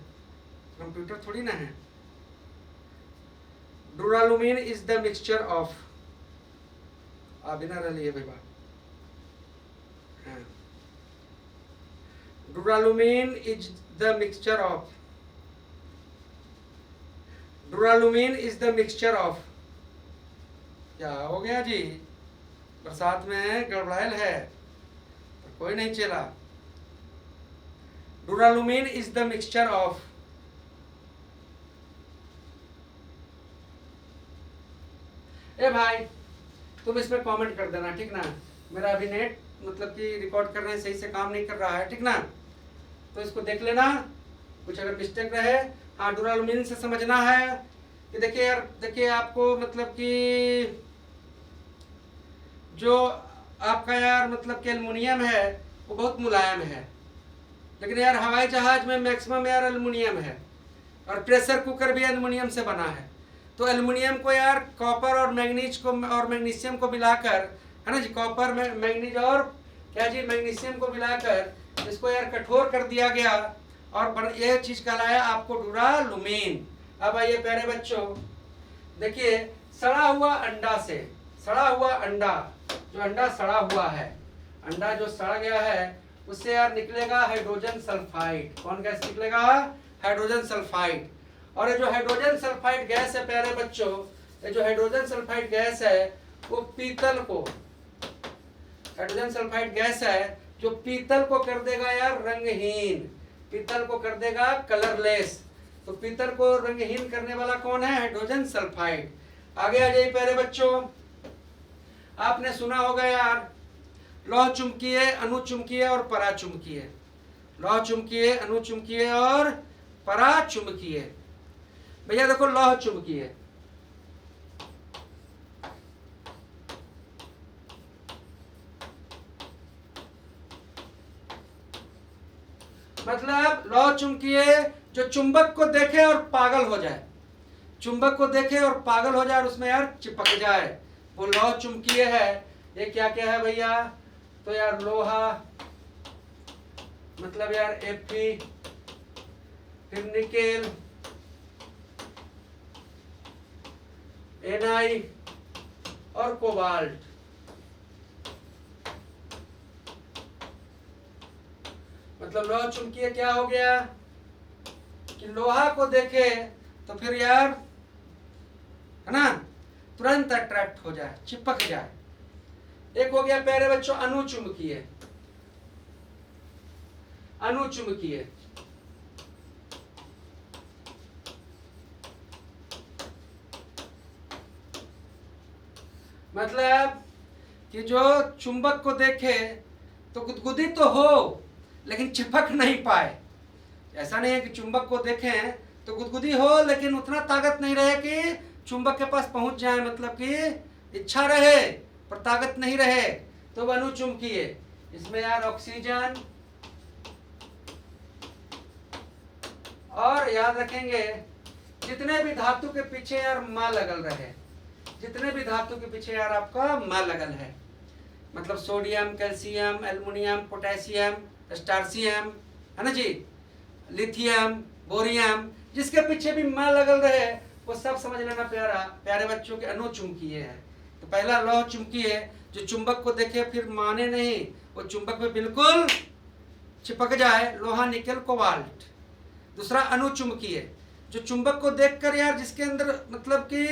कंप्यूटर थोड़ी ना है। Duralumin is the mixture of, बिना रलिए भाई बात। हाँ, duralumin is the mixture of, duralumin is the mixture of, क्या हो गया जी, बरसात में गड़बड़ायल है पर कोई नहीं चला। डुरालुमीन इज द मिक्सचर ऑफ, ए भाई तुम इसमें कमेंट कर देना, ठीक ना। मेरा अभी नेट मतलब कि रिकॉर्ड करने सही से काम नहीं कर रहा है, ठीक ना। तो इसको देख लेना, कुछ अगर मिस्टेक रहे। हाँ, डुरालुमीन से समझना है कि देखिए यार, देखिए आपको मतलब कि जो आपका यार मतलब कि एल्युमिनियम है वो बहुत मुलायम है, लेकिन यार हवाई जहाज में मैक्सिमम यार एल्युमिनियम है, और प्रेशर कुकर भी एल्युमिनियम से बना है। तो एल्युमिनियम को यार कॉपर और मैग्नीज को और मैग्नीशियम को मिलाकर, है ना जी, कॉपर में मैग्नीज और क्या जी मैग्नीशियम को मिलाकर इसको यार कठोर कर दिया गया, और ये चीज कहलाया आपको डुरालुमीन। अब आइए प्यारे बच्चों, देखिए सड़ा हुआ अंडा से, सड़ा हुआ अंडा, जो अंडा सड़ा हुआ है, अंडा जो सड़ा गया है उससे यार निकलेगा हाइड्रोजन सल्फाइड। कौन गैस निकलेगा? Hydrogen sulphide. और ये जो हाइड्रोजन सल्फाइड गैस है प्यारे बच्चों, ये जो हाइड्रोजन सल्फाइड गैस है वो पीतल को, हाइड्रोजन सल्फाइड गैस है जो पीतल को कर देगा यार रंगहीन, पीतल को कर देगा कलरलेस। तो पीतल को रंगहीन करने वाला कौन है? Hydrogen sulphide. आगे आ जाइए प्यारे बच्चों, आपने सुना होगा यार लौह चुंबकीय, अनुचुंबकीय और पराचुंबकीय, लौह चुंबकीय, अनुचुंबकीय और पराचुंबकीय। भैया देखो लौह चुंबकीय, मतलब लौह चुंबकीय जो चुंबक को देखे और पागल हो जाए, चुंबक को देखे और पागल हो जाए और उसमें यार चिपक जाए, वो लौह चुंबकीय है। ये क्या क्या है भैया? तो यार लोहा, मतलब यार Fe, फिर निकेल, Ni और कोबाल्ट। मतलब लोहा चुंबकीय क्या हो गया कि लोहा को देखे तो फिर यार, है ना, तुरंत अट्रैक्ट हो जाए, चिपक जाए। एक हो गया प्यारे बच्चों अनुचुंबकीय, अनुचुंबकीय मतलब कि जो चुंबक को देखे तो गुदगुदी तो हो लेकिन चिपक नहीं पाए। ऐसा नहीं है कि चुंबक को देखें तो गुदगुदी हो लेकिन उतना ताकत नहीं रहे कि चुंबक के पास पहुंच जाए, मतलब कि इच्छा रहे पर ताकत नहीं रहे, तो अनुचुंबकीय। इसमें यार ऑक्सीजन, और याद रखेंगे जितने भी धातु के पीछे यार मां लगल रहे, जितने भी धातु के पीछे यार आपका मां लगल है, मतलब सोडियम, कैल्शियम, एल्युमिनियम, पोटेशियम, स्टार्सियम, है ना जी, लिथियम, बोरियम, जिसके पीछे भी मां लगल रहे वो सब समझ लेना प्यारे बच्चों के अनुचुंबकीय है। तो पहला लौह चुंबकीय जो चुंबक को देखे फिर माने नहीं, वो चुंबक में बिल्कुल चिपक जाए, लोहा, निकेल, कोबाल्ट। दूसरा अनुचुंबकीय जो चुंबक को देखकर यार जिसके अंदर मतलब कि,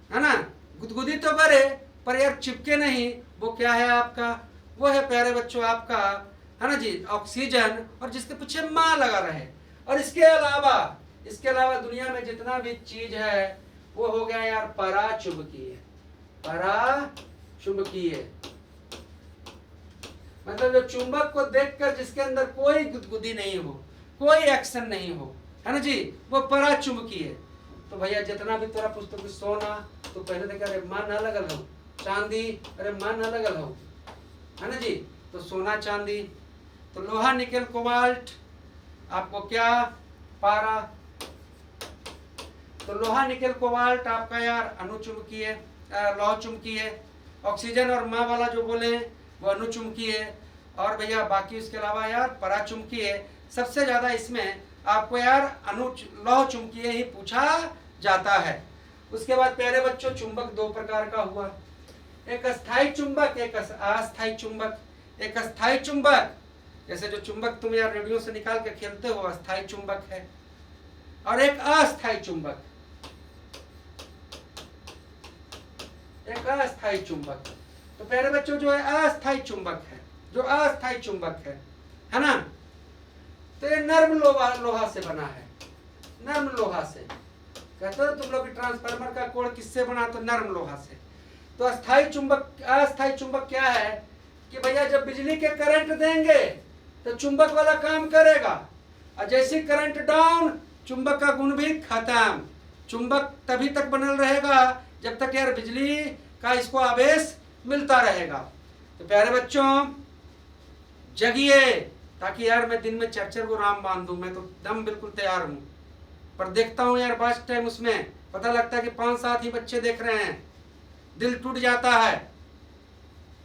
है ना, गुदगुदी तो करे पर यार चिपके नहीं, वो क्या है आपका? वो है प्यारे बच्चों आपका, है ना जी, ऑक्सीजन, और जिसके पीछे मां लगा रहे। और इसके अलावा दुनिया में जितना भी चीज है वो हो गया यार पराचुंबकीय, पराचुंबकीय मतलब जो चुंबक को देखकर जिसके अंदर कोई गुदगुदी नहीं हो, कोई एक्शन नहीं हो, है ना जी, वो पराचुंबकीय। तो भैया जितना भी तोरा पुस्तक सोना, तो पहले देख अरे मां ना लगल हो, चांदी अरे मां ना लगल हो, है ना जी, तो सोना चांदी। तो लोहा, निकेल, कोबाल्ट आपको क्या? पारा। तो लोहा निकेल कोबाल्ट आपका यार अनुचुंबकीय लौह चुंबकीय, ऑक्सीजन और माँ वाला जो बोले वो अनुचुंबकीय, और भैया बाकी उसके अलावा यार पराचुंबकीय। सबसे ज़्यादा इसमें आपको यार लौह चुंबकीय ही पूछा जाता है। उसके बाद प्यारे बच्चों चुंबक दो प्रकार का हुआ, एक स्थायी चुंबक, एक अस्थायी चुंबक। एक स्थायी चुंबक जैसे जो चुंबक तुम यार रेडियो से निकाल के खेलते हो अस्थायी चुंबक है, और एक अस्थायी चुंबक, एक अस्थायी चुंबक। तो प्यारे बच्चों जो है अस्थायी चुंबक है, जो अस्थायी चुंबक है ना, तो ये नर्म लोहा से बना है, नर्म लोहा से। कहते हो तुम लोग ट्रांसफार्मर का कोड किससे बना, तो नर्म लोहा से। तो अस्थायी चुंबक, अस्थायी चुंबक क्या है कि भैया जब बिजली के करंट देंगे तो चुंबक वाला काम करेगा, और जैसे करंट डाउन चुंबक का गुण भी खत्म। चुंबक तभी तक बनल रहेगा जब तक यार बिजली का इसको आवेश मिलता रहेगा। तो प्यारे बच्चों जगिए, ताकि यार मैं दिन में चर्चा को राम बांध दूं। मैं तो दम बिल्कुल तैयार हूं, पर देखता हूं यार बात टाइम उसमें पता लगता है कि 5-7 ही बच्चे देख रहे हैं, दिल टूट जाता है।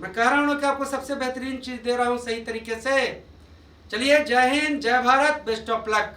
मैं कह रहा हूं कि आपको सबसे बेहतरीन चीज दे रहा हूं सही तरीके से। चलिए, जय हिंद, जय भारत, बेस्ट ऑफ लक।